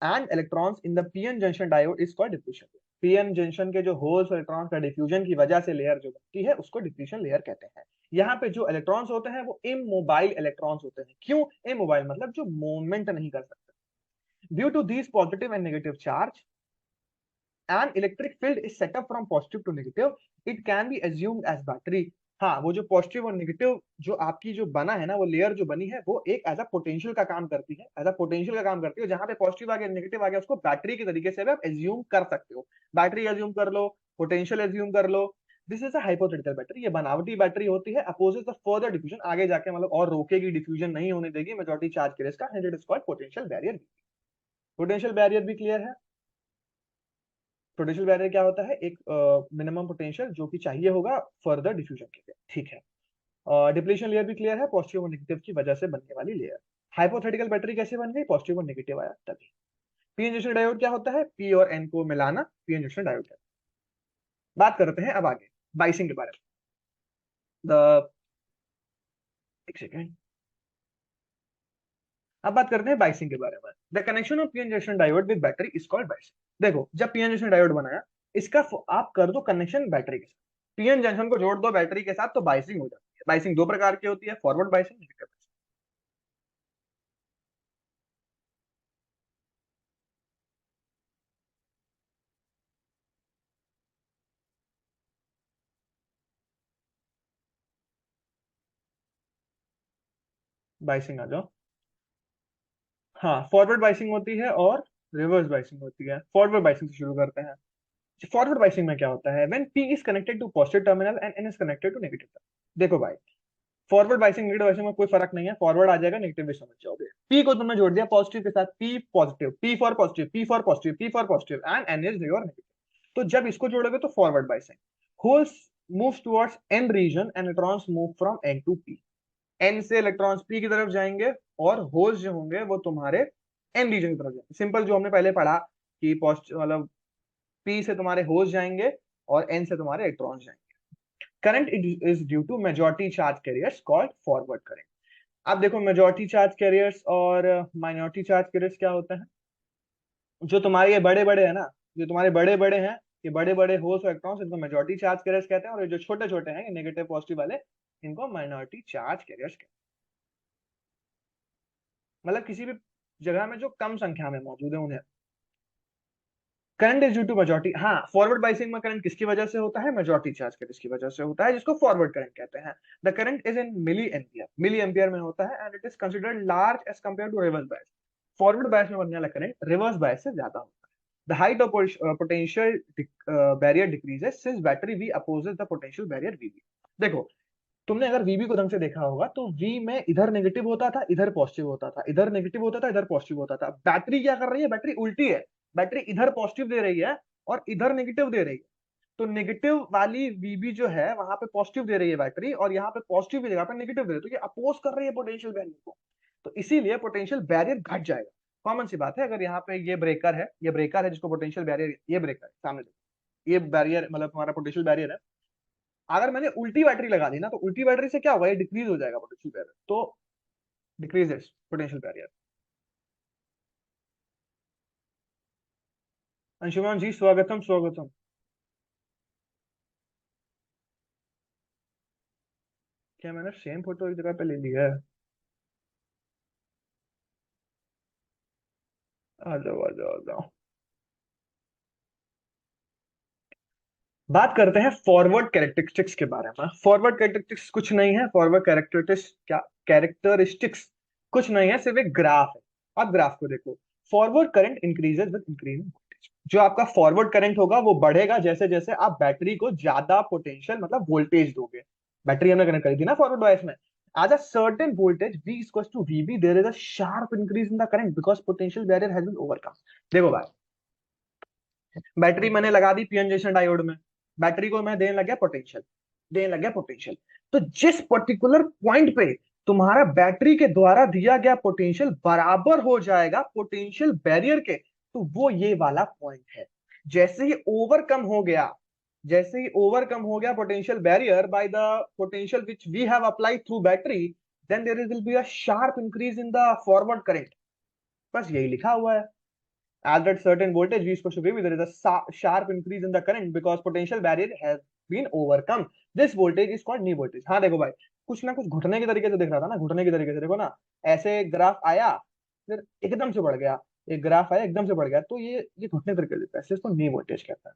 and electrons in the PN junction diode is called depletion layer. PN junction के जो होल्स और इलेक्ट्रॉन का डिफ्यूजन की वजह से लेयर जो बनती है, उसको डिप्लीशन लेयर कहते हैं। यहाँ पे जो इलेक्ट्रॉन्स होते हैं वो इमोबाइल इलेक्ट्रॉन्स होते हैं। क्यों इमोबाइल? मतलब जो मूवमेंट नहीं कर सकते। Due to these positive and negative charge, an electric field is set up from positive to negative. It can be assumed as battery. हाँ, वो जो पॉजिटिव और नेगेटिव जो आपकी जो बना है ना, वो लेयर जो बनी है, वो एक एज अ पोटेंशियल का काम करती है, एज अ पोटेंशियल का काम करती है। जहां पे पॉजिटिव आ गया, नेगेटिव आ गया, उसको बैटरी के तरीके से भी आप एज्यूम कर सकते हो। बैटरी एज्यूम कर लो, पोटेंशियल एज्यूम कर लो। This is a hypothetical battery. ये बनावटी बैटरी होती है, अपोजेस द फर्दर डिफ्यूजन, आगे जाके मतलब और रोकेगी, डिफ्यूजन नहीं होने देगी मेजॉरिटी चार्ज के रिस्क का। It is called potential barrier. Potential barrier भी क्लियर है। पोटेंशियल बैरियर क्या होता है? एक मिनिमम पोटेंशियल जो कि चाहिए होगा फर्दर डिफ्यूजन के लिए। ठीक है। डिप्लीशन लेयर भी क्लियर है, पॉजिटिव और नेगेटिव की वजह से बनने वाली लेयर। हाइपोथेटिकल बैटरी कैसे बन गई? पॉजिटिव और नेगेटिव आया तभी। पी एन जंक्शन डायोड क्या होता है? पी और एन को मिलाना पी एन जंक्शन डायोड है। बात करते हैं अब आगे बाइसिंग के बारे में। एक सेकेंड। अब बात करते हैं बाइसिंग के बारे में। The connection of PN junction diode with battery is called biasing. देखो, जब पीएन जंक्शन डायोड बनाया, इसका आप कर दो कनेक्शन बैटरी के साथ, पीएन जंक्शन को जोड़ दो बैटरी के साथ, तो बाइसिंग हो जाती है। बाइसिंग दो प्रकार की होती है, forward biasing, negative biasing. Biasing आ जाओ। हाँ, फॉरवर्ड बाइसिंग होती है और रिवर्स बाइसिंग होती है। फॉरवर्ड बाइसिंग से शुरू करते हैं। फॉरवर्ड बाइसिंग में क्या होता है? When p is connected to positive terminal and n is connected to negative terminal. देखो भाई, फॉरवर्ड बाइसिंग नेगेटिव बाइसिंग में कोई फर्क नहीं है, फॉरवर्ड आ जाएगा, नेगेटिव भी समझ जाओगे। पी को तुमने जोड़ दिया पॉजिटिव के साथ, p positive, p for positive, p for positive, p for positive and n is your negative. तो जब इसको जोड़ोगे तो forward biasing. Holes moves towards n region and electrons move from n to p. N से electrons p की तरफ जाएंगे और होल्स जो होंगे वो तुम्हारे एन रीजन की तरफ जाएंगे। सिंपल, जो हमने पहले पढ़ा कि पॉजिटिव मतलब पी से तुम्हारे होल्स जाएंगे और एन से तुम्हारे इलेक्ट्रॉन्स जाएंगे। Current is due to majority charge carriers called forward current. अब देखो, मेजॉरिटी चार्ज कैरियर्स और माइनॉरिटी चार्ज कैरियर्स क्या होते हैं? जो तुम्हारे ये बड़े बड़े है ना, जो तुम्हारे बड़े बड़े हैं, ये बड़े बड़े होल्स और इलेक्ट्रॉन्स, इनको मेजॉरिटी चार्ज कैरियर्स कहते हैं। और ये जो छोटे छोटे हैं, ये नेगेटिव पॉजिटिव वाले, इनको माइनॉरिटी चार्ज कैरियर्स कहते हैं। मतलब किसी भी जगह में जो कम संख्या में मौजूद है उन्हें। Current is due to majority. हाँ, फॉरवर्ड बाइसिंग में करंट किसकी वजह से होता है? मेजॉरिटी चार्ज कैरियर्स की वजह से होता है, जिसको फॉरवर्ड करंट कहते हैं। The current is in milliampere, milliampere में होता है, and it is considered large as compare to reverse bias. Forward bias में बनने वाला करंट रिवर्स बायस से ज्यादा होता है। The height of potential barrier decreases since battery V opposes the potential barrier VB। देखो, तुमने अगर VB को ढंग से देखा होगा तो V में इधर नेगेटिव होता था, इधर पॉजिटिव होता था, इधर नेगेटिव होता था, इधर पॉजिटिव होता था। बैटरी क्या कर रही है? बैटरी उल्टी है। बैटरी इधर पॉजिटिव दे रही है और इधर नेगेटिव दे रही है। तो नेगेटिव वाली VB जो है वहां पे पॉजिटिव दे रही है बैटरी, और यहाँ पे पॉजिटिव की जगह पे नेगेटिव दे रही है। तो ये अपोज कर रही है पोटेंशियल बैरियर को, तो इसीलिए पोटेंशियल बैरियर घट जाएगा। कॉमन सी बात है। अगर यहाँ पे ये ब्रेकर है, ये ब्रेकर है जिसको पोटेंशियल बैरियर, ये ब्रेकर है सामने देखो, ये बैरियर मतलब तुम्हारा पोटेंशियल बैरियर है। अगर मैंने उल्टी बैटरी लगा दी ना, तो उल्टी बैटरी से क्या होगा? ये डिक्रीज हो जाएगा पोटेंशियल बैरियर, तो डिक्रीजेस पोटेंशियल बैरियर। अंशुमान जी, स्वागतम स्वागतम। क्या मैंने सेम फोटो एक जगह पे ले लिया है? आ जाओ आ जाओ आ जाओ। बात करते हैं फॉरवर्ड कैरेक्टरिस्टिक्स के बारे में। फॉरवर्ड कैरेक्टरिस्टिक्स कुछ नहीं है, फॉरवर्ड कैरेक्टरिस्टिक्स क्या, कैरेक्टरिस्टिक्स कुछ नहीं है, सिर्फ एक ग्राफ है। आप ग्राफ को देखो। Forward current increases with increasing voltage. जो आपका फॉरवर्ड करंट होगा वो बढ़ेगा जैसे जैसे आप बैटरी को ज्यादा पोटेंशियल मतलब वोल्टेज दोगे। बैटरी हमने कनेक्ट करी थी ना फॉरवर्ड बायस में। At a certain voltage V is equals to VB, there is a sharp increase in the current because potential barrier has been overcome। देखो भाई, बैटरी मैंने लगा दी पीएन जंक्शन डायोड में, बैटरी को मैं देने लग गया पोटेंशियल, देने लग गया पोटेंशियल। तो जिस पर्टिकुलर पॉइंट पे तुम्हारा बैटरी के द्वारा दिया गया पोटेंशियल बराबर हो जाएगा पोटेंशियल बैरियर के, तो वो ये वाला पॉइंट है। जैसे ही ओवरकम हो गया, जैसे ही ओवरकम हो गया potential barrier by the potential which we have applied through battery, then there will be a sharp increase in the forward current. बस यही लिखा हुआ है। As at certain voltage V is equal to VB, there is a sharp increase in the current because potential barrier has been overcome. This voltage is called knee voltage। हाँ देखो भाई, कुछ ना कुछ घुटने के तरीके से दिख रहा था ना, घुटने के तरीके से देखो ना। ऐसे ग्राफ आया, फिर एकदम से बढ़ गया, एक ग्राफ आया एकदम से बढ़ गया, तो ये घुटने के तरीके से दिखता है, इसको नी वोल्टेज कहता है,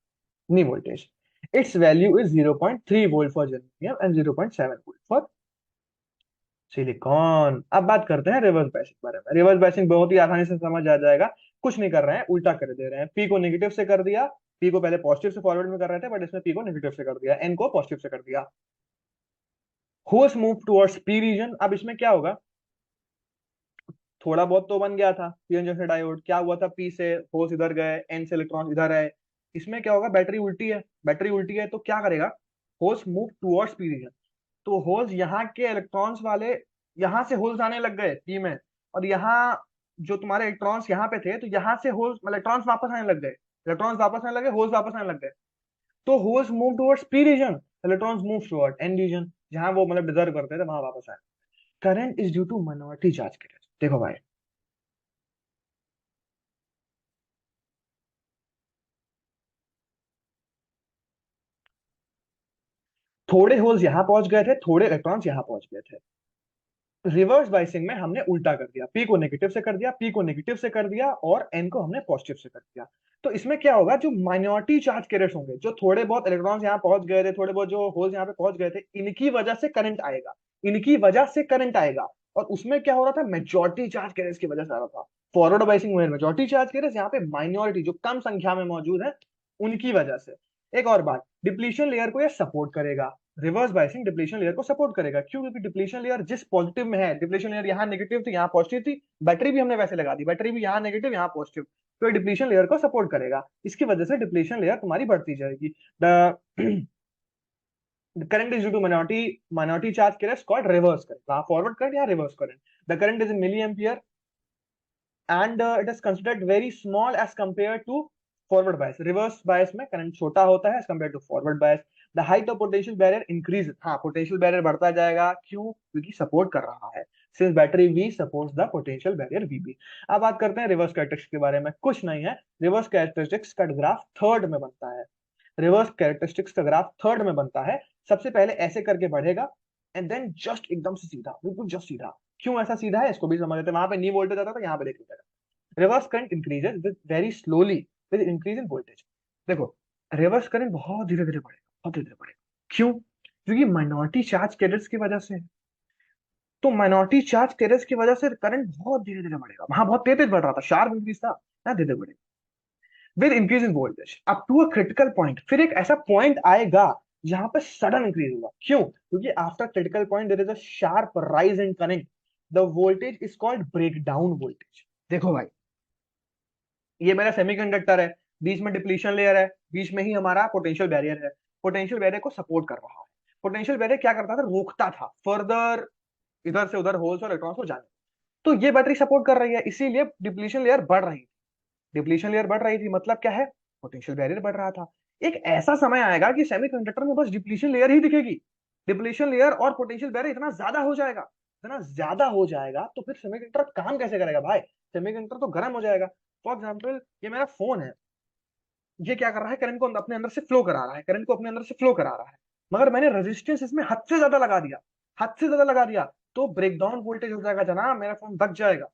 नी voltage. It's value is 0.3 volt for germanium and 0.7 volt for silicon. अब बात करते हैं रिवर्स बायसिंग के बारे में। रिवर्स बायसिंग बहुत ही आसानी से समझ आ जाएगा। कुछ नहीं कर रहे हैं, उल्टा कर दे रहे हैं। पी को नेगेटिव से कर दिया, पी को पहले पॉजिटिव से फॉरवर्ड में कर रहे थे बट इसमें पी को नेगेटिव से कर दिया, एन को पॉजिटिव से कर दिया। होस मूव टुवर्ड्स पी रीजन। अब इसमें क्या होगा, थोड़ा बहुत तो बन गया था पीएन जंक्शन डायोड, क्या हुआ था, पी से होस इधर गए, एन से इलेक्ट्रॉन इधर आए। इसमें क्या होगा, बैटरी उल्टी है, बैटरी उल्टी है तो क्या करेगा, होस मूव टुवर्ड्स पी रीजन। तो होल्स यहाँ के इलेक्ट्रॉन्स वाले, यहाँ से होल्स आने लग गए पी में, और यहाँ जो तुम्हारे इलेक्ट्रॉन्स यहाँ पे थे तो यहाँ से होल्स इलेक्ट्रॉन्स वापस आने लग गए, इलेक्ट्रॉन्स वापस आने लगे, होल्स वापस आने लग गए। तो holes move towards P region, electrons move toward N region, जहां वो डिजर्व करते थे वहां वापस आए। Current is due to minority charge के। देखो भाई, थोड़े होल्स यहाँ पहुंच गए थे, थोड़े इलेक्ट्रॉन्स यहाँ पहुंच गए थे। रिवर्स बाइसिंग में हमने उल्टा कर दिया, पी को नेगेटिव से कर दिया, पी को नेगेटिव से कर दिया और एन को हमने पॉजिटिव से कर दिया। तो इसमें क्या होगा, जो माइनॉरिटी चार्ज कैरियर्स होंगे, जो थोड़े बहुत इलेक्ट्रॉन्स यहाँ पहुंच गए थे, थोड़े बहुत जो होल्स यहाँ पे पहुंच गए थे, इनकी वजह से करंट आएगा, इनकी वजह से करंट आएगा। और उसमें क्या हो रहा था, मेजॉरिटी चार्ज कैरियर्स की वजह से आ रहा था। फॉरवर्ड बाइसिंग में मेजॉरिटी चार्ज कैरियर्स, यहाँ पे माइनॉरिटी जो कम संख्या में मौजूद है उनकी वजह से। एक और बात, डिप्लीशन लेयर को यह सपोर्ट करेगा। रिवर्स बायसिंग डिप्लीशन लेयर को सपोर्ट करेगा, क्यों, क्योंकि डिप्लीशन लेयर जिस पॉजिटिव में है, डिप्लीशन लेयर यहाँ नेगेटिव थी यहाँ पॉजिटिव थी, बैटरी भी हमने वैसे लगा दी, बैटरी भी यहाँ नेगेटिव यहाँ पॉजिटिव, तो डिप्लीशन लेयर को सपोर्ट करेगा। इसकी वजह से डिप्लीशन लेयर तुम्हारी बढ़ती जाएगी। The current is due to minority charge carriers called reverse current, वहाँ forward current या reverse current। The current is in milliampere and it is considered very small as compared to forward bias। reverse bias में current छोटा होता है as compared to forward bias। the height of potential barrier increase, हाँ potential barrier बढ़ता जाएगा, क्यों, क्योंकि support कर रहा है, since battery V supports the potential barrier VB। अब बात करते हैं रिवर्स कैरेक्टरिस्टिक्स के बारे में। कुछ नहीं है, रिवर्स कैरेक्टरिस्टिक्स का ग्राफ थर्ड में बनता है। रिवर्स कैरेक्टरिस्टिक्स का ग्राफ थर्ड में बनता है। सबसे पहले ऐसे करके बढ़ेगा एंड देन जस्ट एकदम से सीधा, बिल्कुल जस्ट सीधा। क्यों ऐसा सीधा है इसको भी समझ लेते हैं। वहां पे नी वोल्टेज आता था, यहाँ पे देख लीजिएगा, reverse current increases with very slowly with increase in voltage. देखो, रिवर्स करंट बहुत धीरे धीरे बढ़ेगा, बहुत धीरे धीरे बढ़ेगा। क्यों, क्योंकि माइनॉरिटी चार्ज कैरियर्स की वजह से। तो माइनॉरिटी चार्ज कैरियर्स की वजह से करंट बहुत धीरे धीरे बढ़ेगा, वहां बहुत तेज तेज बढ़ रहा था, शार्प इंक्रीज था, ना धीरे धीरे बढ़ेगा with increase in voltage up to a critical point. फिर एक ऐसा पॉइंट आएगा जहां पर सडन इंक्रीज होगा। क्यों, क्योंकि after critical point there is a sharp rise in current, the voltage is called breakdown voltage. देखो भाई, ये मेरा सेमीकंडक्टर है, बीच में डिप्लीशन लेयर है, बीच में ही हमारा पोटेंशियल बैरियर है। पोटेंशियल बैरियर को सपोर्ट कर रहा है। पोटेंशियल बैरियर क्या करता था, रोकता था फर्दर इधर से उधर होल्स और इलेक्ट्रॉन्स को जाने। तो ये बैटरी सपोर्ट कर रही है, इसीलिए डिप्लीशन लेयर बढ़ रही थी। डिप्लीशन लेयर बढ़ रही थी मतलब क्या है, पोटेंशियल बैरियर बढ़ रहा था। एक ऐसा समय आएगा कि सेमीकंडक्टर में बस डिप्लीशन लेयर ही दिखेगी। डिप्लीशन लेयर और पोटेंशियल बैरियर इतना ज्यादा हो जाएगा, इतना ज्यादा हो जाएगा, तो फिर सेमीकंडक्टर काम कैसे करेगा भाई, सेमीकंडक्टर तो गर्म हो जाएगा। फॉर एग्जाम्पल, ये मेरा फोन है, ये क्या कर रहा है, करंट को अपने अंदर से फ्लो करा रहा है, करंट को अपने अंदर से फ्लो करा रहा है, मगर मैंने रेजिस्टेंस इसमें हद से ज्यादा लगा दिया, हद से ज्यादा लगा दिया, तो ब्रेकडाउन वोल्टेज हो जाएगा जनाब, मेरा फोन दब जाएगा।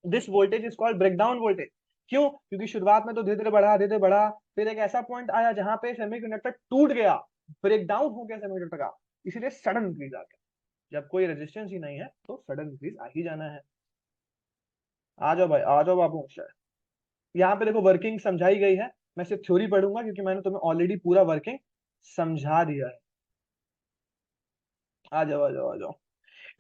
This voltage is called breakdown voltage. क्यों? क्योंकि शुरुआत में तो धीरे धीरे बढ़ा, फिर एक ऐसा पॉइंट आया जहां पे सेमीकंडक्टर टूट गया, ब्रेकडाउन हो गया सेमीकंडक्टर का, इसीलिए सडन इंक्रीज आ गया। जब कोई रेजिस्टेंस ही नहीं है तो सडन इंक्रीज आ ही जाना है। आ जाओ भाई, आ जाओ बाबू। यहाँ पे देखो वर्किंग समझाई गई है, मैं सिर्फ थ्योरी पढ़ूंगा क्योंकि मैंने तुम्हें ऑलरेडी पूरा वर्किंग समझा दिया है। आ जाओ आ जाओ आ जाओ।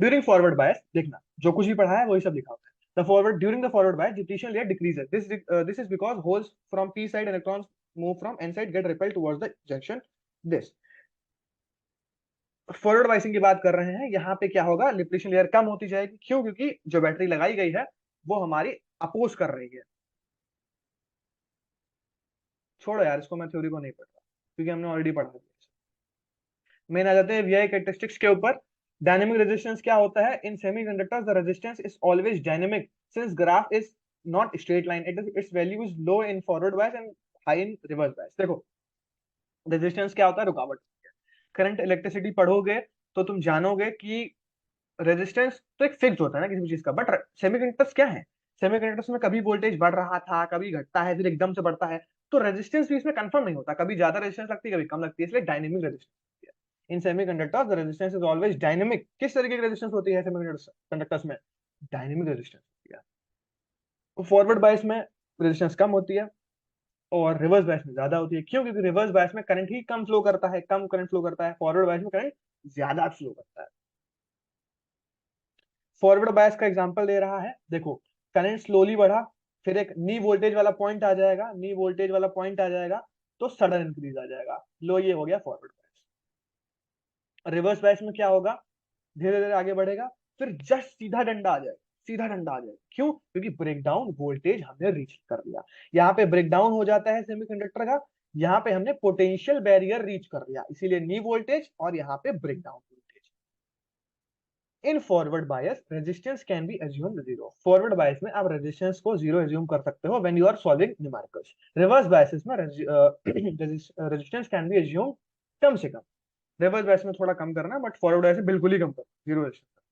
ड्यूरिंग फॉरवर्ड बायस देखना, जो कुछ भी पढ़ा है वही सब लिखा होता है। The forward during the forward bias depletion layer decreases, this is because holes from P side electrons move from N side get repelled towards the junction. This forward biasing की बात कर रहे हैं, यहाँ पे क्या होगा, डिप्लीशन लेयर कम होती जाएगी। क्यों? क्योंकि जो बैटरी लगाई गई है वो हमारी अपोज कर रही है। छोड़ो यार इसको, मैं थ्योरी को नहीं पढ़ रहा क्योंकि हमने ऑलरेडी पढ़ा दिया। मेन आ जाते हैं वीआई कैरेक्टरिस्टिक्स के ऊपर। डायनेमिक रेजिस्टेंस क्या होता है? In semiconductors the resistance is always dynamic since graph is not straight line, its value is low in forward bias and high in reverse bias. देखो रेजिस्टेंस क्या होता है? रुकावट। करंट इलेक्ट्रिसिटी पढ़ोगे तो तुम जानोगे कि रेजिस्टेंस तो एक फिक्स होता है ना किसी भी चीज का, बट सेमीकंडक्टर्स क्या है? सेमीकंडक्टर्स में कभी वोल्टेज बढ़ रहा था, कभी घटता है, फिर एकदम से बढ़ता है। तो रेजिस्टेंस भी इसमें कंफर्म नहीं होता, कभी ज्यादा रेजिस्टेंस लगती है, कभी कम लगती है, इसलिए dynamic resistance. In semiconductors the resistance is always dynamic. किस तरीके की रेजिस्टेंस होती है सेमीकंडक्टर्स में? डायनेमिक रेजिस्टेंस होती है। तो फॉरवर्ड बायस में रेजिस्टेंस कम होती है और रिवर्स बायस में ज्यादा होती है। क्यों? क्योंकि रिवर्स बायस में करंट ही कम फ्लो करता है, कम करंट फ्लो करता है, फॉरवर्ड बायस में करंट ज्यादा फ्लो करता है। फॉरवर्ड बायस का एग्जांपल दे रहा है, देखो करंट स्लोली बढ़ा, फिर एक नी वोल्टेज वाला पॉइंट आ जाएगा, नी वोल्टेज वाला पॉइंट आ जाएगा तो सडन इंक्रीज आ जाएगा। लो, ये हो गया फॉरवर्ड बायस। रिवर्स बायस में क्या होगा? धीरे धीरे आगे बढ़ेगा, फिर जस्ट सीधा डंडा आ जाएगा, सीधा डंडा आ जाएगा। क्यों? क्योंकि ब्रेकडाउन वोल्टेज हमने रीच कर लिया। यहाँ पे ब्रेकडाउन हो जाता है सेमीकंडक्टर का, यहाँ पे हमने पोटेंशियल बैरियर रीच कर लिया, इसीलिए नी वोल्टेज और यहाँ पे breakdown. In forward bias resistance can be assumed zero. Forward bias में आप रेजिस्टेंस को जीरो एज्यूम कर सकते हो when you are solving numericals. Reverse biases में रेजिस्टेंस कैन बी एज्यूम कम से कम। रिवर्स बायस में थोड़ा कम करना, बट फॉरवर्ड बायस में बिल्कुल ही कम करना, जीरो रेजिस्टेंस।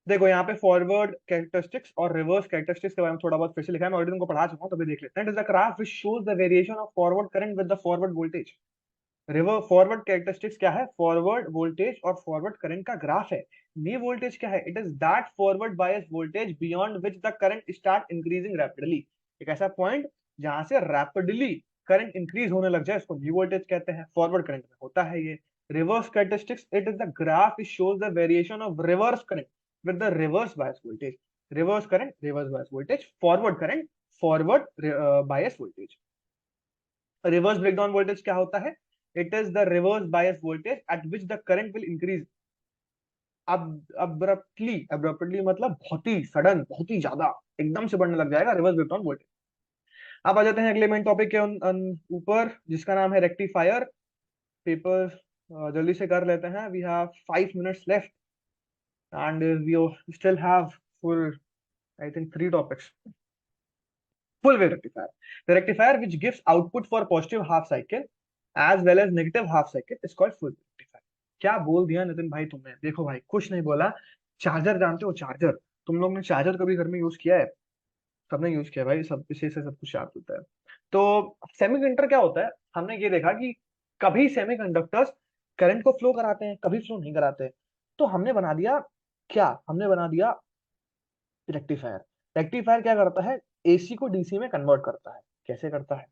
देखो यहाँ पे फॉरवर्ड कैरेक्टरिस्टिक्स और रिवर्स कैरेक्टरिस्टिक्स के बारे में थोड़ा बहुत फिर से लिखा है, मैं ऑलरेडी तुमको पढ़ा चुका हूँ, तभी देख लेते हैं। It is the graph which shows the variation of forward current with the forward voltage. River forward characteristics क्या है? फॉरवर्ड वोल्टेज और फॉरवर्ड करंट का ग्राफ है। नी वोल्टेज क्या है? It is that forward bias voltage beyond which the current start increasing rapidly. एक ऐसा point जहां से रैपिडली करंट इंक्रीज होने लग जाए, इसको नी वोल्टेज कहते हैं। फॉरवर्ड करंट में होता है ये। Reverse characteristics, it is the graph it shows the variation of reverse current with the reverse bias voltage. Reverse current, reverse bias voltage, forward current, forward bias voltage. Reverse breakdown voltage क्या होता है? It is the reverse bias voltage at which the current will increase अब abruptly मतलब बहुत ही sudden, बहुत ही ज्यादा, एकदम से बढ़ने लग जाएगा, रिवर्स ब्रेकडाउन वोल्टेज। अब आ जाते हैं अगले मेन टॉपिक के ऊपर, जिसका नाम है रेक्टिफायर। पेपर जल्दी से कर लेते हैं, we have 5 minutes left and we still have full, I think 3 topics. Full wave rectifier, the rectifier which gives output for positive half cycle as well as negative half cycle is called full wave rectifier। क्या बोल दिया नितिन भाई तुमने? देखो भाई कुछ नहीं बोला। चार्जर जानते हो? चार्जर, तुम लोग ने चार्जर कभी घर में यूज किया है? सबने यूज किया भाई, सब इसी से सब कुछ चार्ज होता है। तो सेमीकंडक्टर क्या होता है? हमने ये देखा कि कभी सेमीकंडक्टर्स करंट को फ्लो कराते हैं, कभी फ्लो नहीं कराते। तो हमने बना दिया, क्या हमने बना दिया? रेक्टिफायर। रेक्टिफायर क्या करता है? एसी को डीसी में कन्वर्ट करता है। कैसे करता है?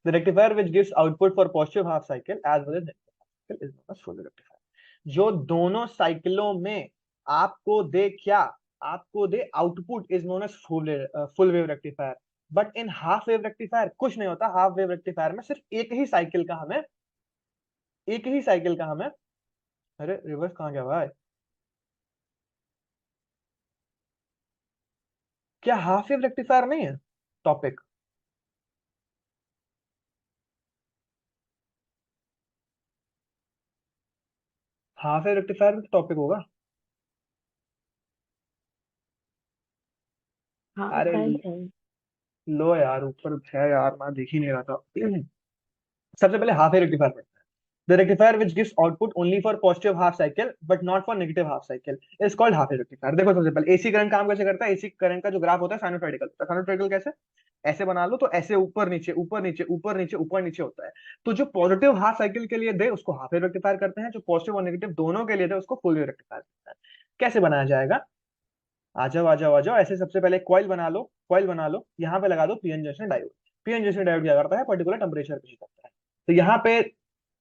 The rectifier which gives output for positive half cycle as well as negative half cycle is known as full wave rectifier। जो दोनों साइकिलों में आपको दे क्या? आपको दे output is known as full wave rectifier. But in half wave rectifier कुछ नहीं होता। हाफ वेव रेक्टिफायर में सिर्फ एक ही साइकिल का हमें, अरे रिवर्स कहाँ गया भाई? क्या हाफ वेव रेक्टिफायर नहीं है टॉपिक? हाफ वेव रेक्टिफायर में टॉपिक होगा। हाँ अरे है। लो यार, ऊपर है यार, मैं देख ही नहीं रहा था। सबसे पहले हाफ वेव रेक्टिफायर पढ़ते हैं। The rectifier which gives output only for positive half cycle but not for negative half cycle is called half wave rectifier. देखो सबसे पहले एसी करंट काम कैसे करता है, एसी करंट का जो ग्राफ होता है साइनोसॉइडल, साइनोसॉइडल कैसे, ऐसे बना लो तो ऐसे ऊपर नीचे ऊपर नीचे ऊपर नीचे ऊपर नीचे होता है। तो जो पॉजिटिव हाफ साइकिल के लिए दे उसको हाफ वेव रेक्टिफायर करते हैं, जो पॉजिटिव और नेगेटिव दोनों के लिए दे उसको फुल वेव रेक्टिफायर करते हैं। कैसे बनाया जाएगा, आ जाओ आ जाओ आ जाओ। ऐसे सबसे पहले कॉइल बना लो, कॉइल बना लो, यहाँ पे लगा दो PN junction diode. PN junction diode क्या करता है, पर्टिकुलर टेम्परेचर पे करता है। तो यहाँ पे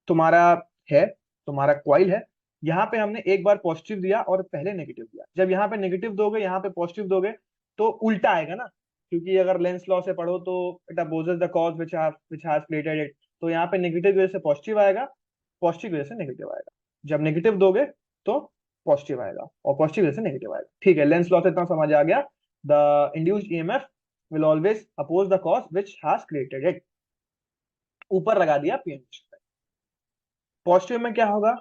तुम्हारा है, तुम्हारा कॉइल है, यहाँ पे हमने एक बार पॉजिटिव दिया और पहले नेगेटिव दिया। जब यहाँ पे नेगेटिव दोगे यहाँ पे पॉजिटिव दोगे तो उल्टा आएगा ना, क्योंकि अगर लेंस लॉ से पढ़ो तो it opposes the cause which has created it. तो यहाँ पे नेगेटिव की वजह से पॉजिटिव आएगा, पॉजिटिव की वजह से नेगेटिव आएगा। जब नेगेटिव दोगे तो पॉजिटिव आएगा और पॉजिटिव की वजह से नेगेटिव आएगा। ठीक है, लेंस लॉ से इतना समझ आ गया। The induced EMF will always oppose the cause which has created it. ऊपर लगा दिया पीएन। पॉजिटिव में क्या होगा,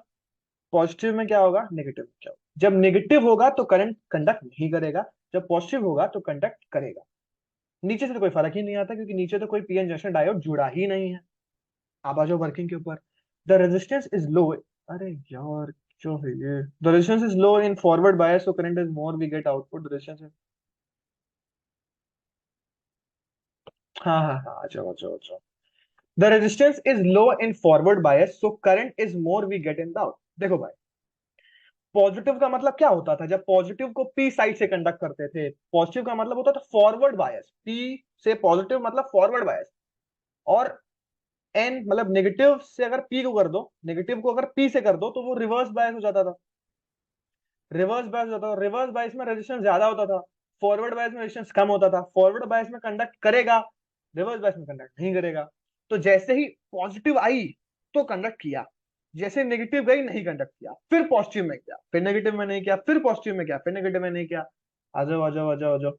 पॉजिटिव में क्या होगा, नेगेटिव में क्या होगा। जब नेगेटिव होगा तो करंट कंडक्ट नहीं करेगा, जब पॉजिटिव होगा तो कंडक्ट करेगा। नीचे से तो कोई फर्क ही नहीं आता क्योंकि नीचे तो कोई पीएन जंक्शन डायोड जुड़ा ही नहीं है। अब आ जाओ वर्किंग के ऊपर। द रेजिस्टेंस इज लो, अरे यार जो है ये, the resistance is low in forward bias so current is more we get output resistance. हाँ हाँ हाँ, आ जाओ आ जाओ आ जाओ। The resistance is low in forward bias so current is more we get in the out. देखो भाई, पॉजिटिव का मतलब क्या होता था, जब पॉजिटिव को पी साइड से कंडक्ट करते थे, पॉजिटिव का मतलब होता था फॉरवर्ड बायस, पी से पॉजिटिव मतलब फॉरवर्ड बायस। और एन मतलब नेगेटिव से अगर पी को कर दो, नेगेटिव को अगर पी से कर दो तो वो रिवर्स बायस हो जाता था, रिवर्स बायस होता था। रिवर्स बायस में रेजिस्टेंस ज्यादा होता था, फॉरवर्ड बायस में रेजिस्टेंस कम होता था। फॉरवर्ड बायस में कंडक्ट करेगा, रिवर्स बायस में कंडक्ट नहीं करेगा। तो जैसे ही पॉजिटिव आई तो कंडक्ट किया, जैसे नेगेटिव गई नहीं कंडक्ट किया, फिर पॉजिटिव में किया, फिर नेगेटिव में नहीं किया, फिर पॉजिटिव में किया, फिर नेगेटिव में नहीं किया। आ जाओ आ जाओ आ जाओ आ जाओ।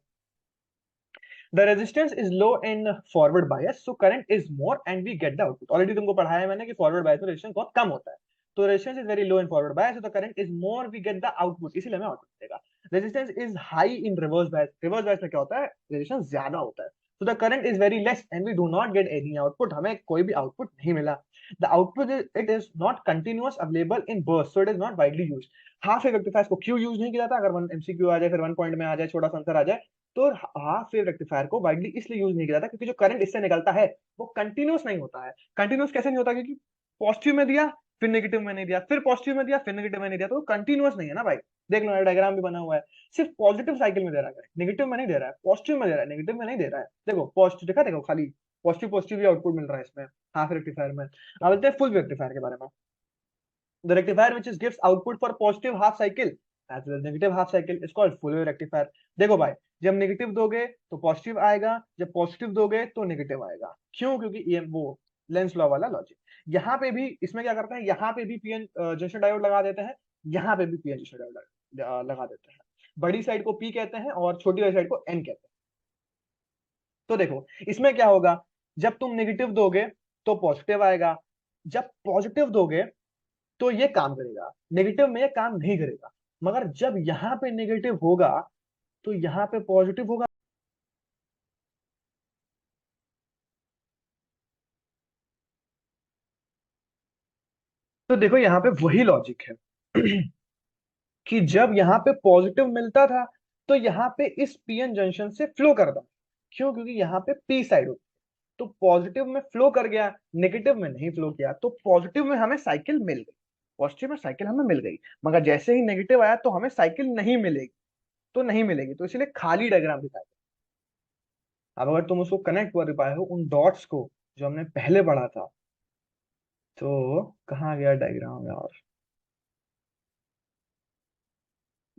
The resistance is low in forward bias so current is more and we get the output. Already तुमको पढ़ाया है मैंने कि फॉरवर्ड बायस में रेजिस्टेंस बहुत कम होता है। तो resistance is very low in forward bias, so the current is more, we get the output, इसीलिए हमें आउटपुट देगा। Resistance is high in reverse bias, reverse bias में क्या होता है, रेजिस्टेंस ज्यादा होता है। So the current is very less and we do not get any output, हमें कोई भी आउटपुट नहीं मिला। The output is, it is not continuous available in burst, so it is not widely used। Half wave rectifier को क्यों use नहीं किया जाता, अगर वन एमसीक्यू आ जाए फिर वन पॉइंट में आ जाए, छोटा सा आंसर आ जाए, तो हाफ वेव रेक्टिफायर को वाइडली इसलिए यूज नहीं किया जाता क्योंकि जो करंट इससे निकलता है वो कंटिन्यूस नहीं होता है। कंटिन्यूस कैसे नहीं होता, क्योंकि पॉजिटिव में दिया फिर नेगेटिव में नहीं दिया, फिर पॉजिटिव में दिया फिर नेगेटिव में नहीं दिया, तो कंटिन्यूस नहीं है ना भाई। देख लो डायग्राम भी बना हुआ है, सिर्फ पॉजिटिव साइकिल में दे रहा है, नेगेटिव में नहीं दे रहा है, पॉजिटिव में दे रहा है, नेगेटिव में नहीं दे रहा है। देखो पॉजिटिव देखा, देखो खाली पॉजिटिव पॉजिटिव ही आउटपुट मिल रहा है इसमें हाफ रेक्टिफायर में। अब बोलते हैं फुल रेक्टिफायर के बारे में। The rectifier which is gives output for positive half cycle as well as negative half cycle is called full wave rectifier। देखो भाई, जब नेगेटिव दोगे तो पॉजिटिव आएगा, जब पॉजिटिव दोगे तो नेगेटिव आएगा। क्यों, क्योंकि ये वो लेंस लॉ वाला लॉजिक। यहाँ पे भी इसमें क्या करते हैं, यहाँ पे भी पीएन जंक्शन डायोड लगा देते हैं, यहाँ पे भी पीएन जंक्शन डायोड लगा देते हैं। बड़ी साइड को पी कहते हैं और छोटी वाली साइड को एन कहते हैं। तो देखो इसमें क्या होगा, जब तुम नेगेटिव दोगे तो पॉजिटिव आएगा, जब पॉजिटिव दोगे तो ये काम करेगा, नेगेटिव में ये काम नहीं करेगा। मगर जब यहां पे नेगेटिव होगा तो यहां पे पॉजिटिव होगा। तो देखो यहाँ पे वही लॉजिक है कि जब यहाँ पे पॉजिटिव मिलता था तो यहाँ पे इस पीएन जंक्शन से फ्लो करता। क्यों, क्योंकि यहाँ पे पी साइड होती है, तो पॉजिटिव में फ्लो कर गया, नेगेटिव में नहीं फ्लो किया, तो पॉजिटिव में हमें साइकिल मिल गई, पॉजिटिव में साइकिल हमें मिल गई। मगर जैसे ही नेगेटिव आया तो हमें साइकिल नहीं मिलेगी, तो नहीं मिलेगी, तो इसलिए खाली डायग्राम दिखाया। अब अगर तुम उसको कनेक्ट कर पाए हो उन डॉट्स को जो हमने पहले पढ़ा था, तो कहाँ गया डायग्राम यार,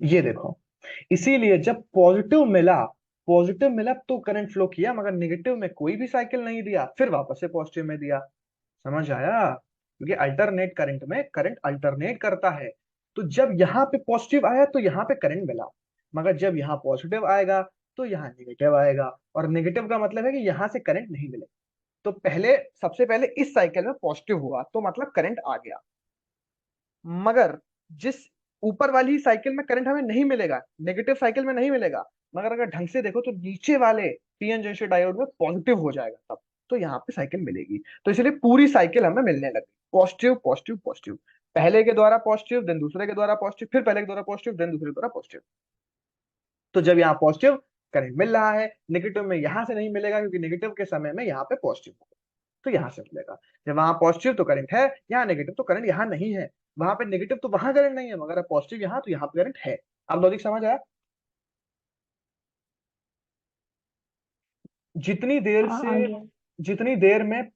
ये देखो। इसीलिए जब पॉजिटिव मिला तो करंट फ्लो किया, मगर नेगेटिव में कोई भी साइकिल नहीं दिया, फिर वापस से पॉजिटिव में दिया। समझ आया, क्योंकि अल्टरनेट करंट में करंट अल्टरनेट करता है। तो जब यहाँ पे पॉजिटिव आया तो यहाँ पे करंट मिला, मगर जब यहाँ पॉजिटिव आएगा तो यहाँ नेगेटिव आएगा, और नेगेटिव का मतलब है कि यहाँ से करंट नहीं मिलेगा। तो पहले सबसे पहले इस साइकिल में पॉजिटिव हुआ तो मतलब करंट आ गया, मगर जिस ऊपर वाली साइकिल में करंट हमें नहीं मिलेगा, नेगेटिव साइकिल में नहीं मिलेगा, मगर अगर ढंग से देखो तो नीचे वाले पीएन जंक्शन डायोड में पॉजिटिव हो जाएगा तब, तो यहाँ पे साइकिल मिलेगी। तो इसलिए पूरी साइकिल हमें मिलने लगी। पॉजिटिव पॉजिटिव पॉजिटिव, पहले के द्वारा पॉजिटिव, देन दूसरे के द्वारा पॉजिटिव, फिर पहले के द्वारा पॉजिटिव, देन दूसरे के द्वारा पॉजिटिव। तो जब यहाँ पॉजिटिव करंट मिल रहा है, नेगेटिव में यहां से नहीं मिलेगा, क्योंकि नेगेटिव के समय में यहाँ पे पॉजिटिव होगा, तो यहाँ से मिलेगा। जब वहां पॉजिटिव तो करंट है, यहाँ नेगेटिव तो करंट यहाँ नहीं है। वहां पे नेगेटिव तो वहां करंट नहीं है, मगर पॉजिटिव यहाँ, तो यहाँ पे करंट है। अब लॉजिक समझ आया? जितनी देर हाँ, से, आ गया। जितनी देर में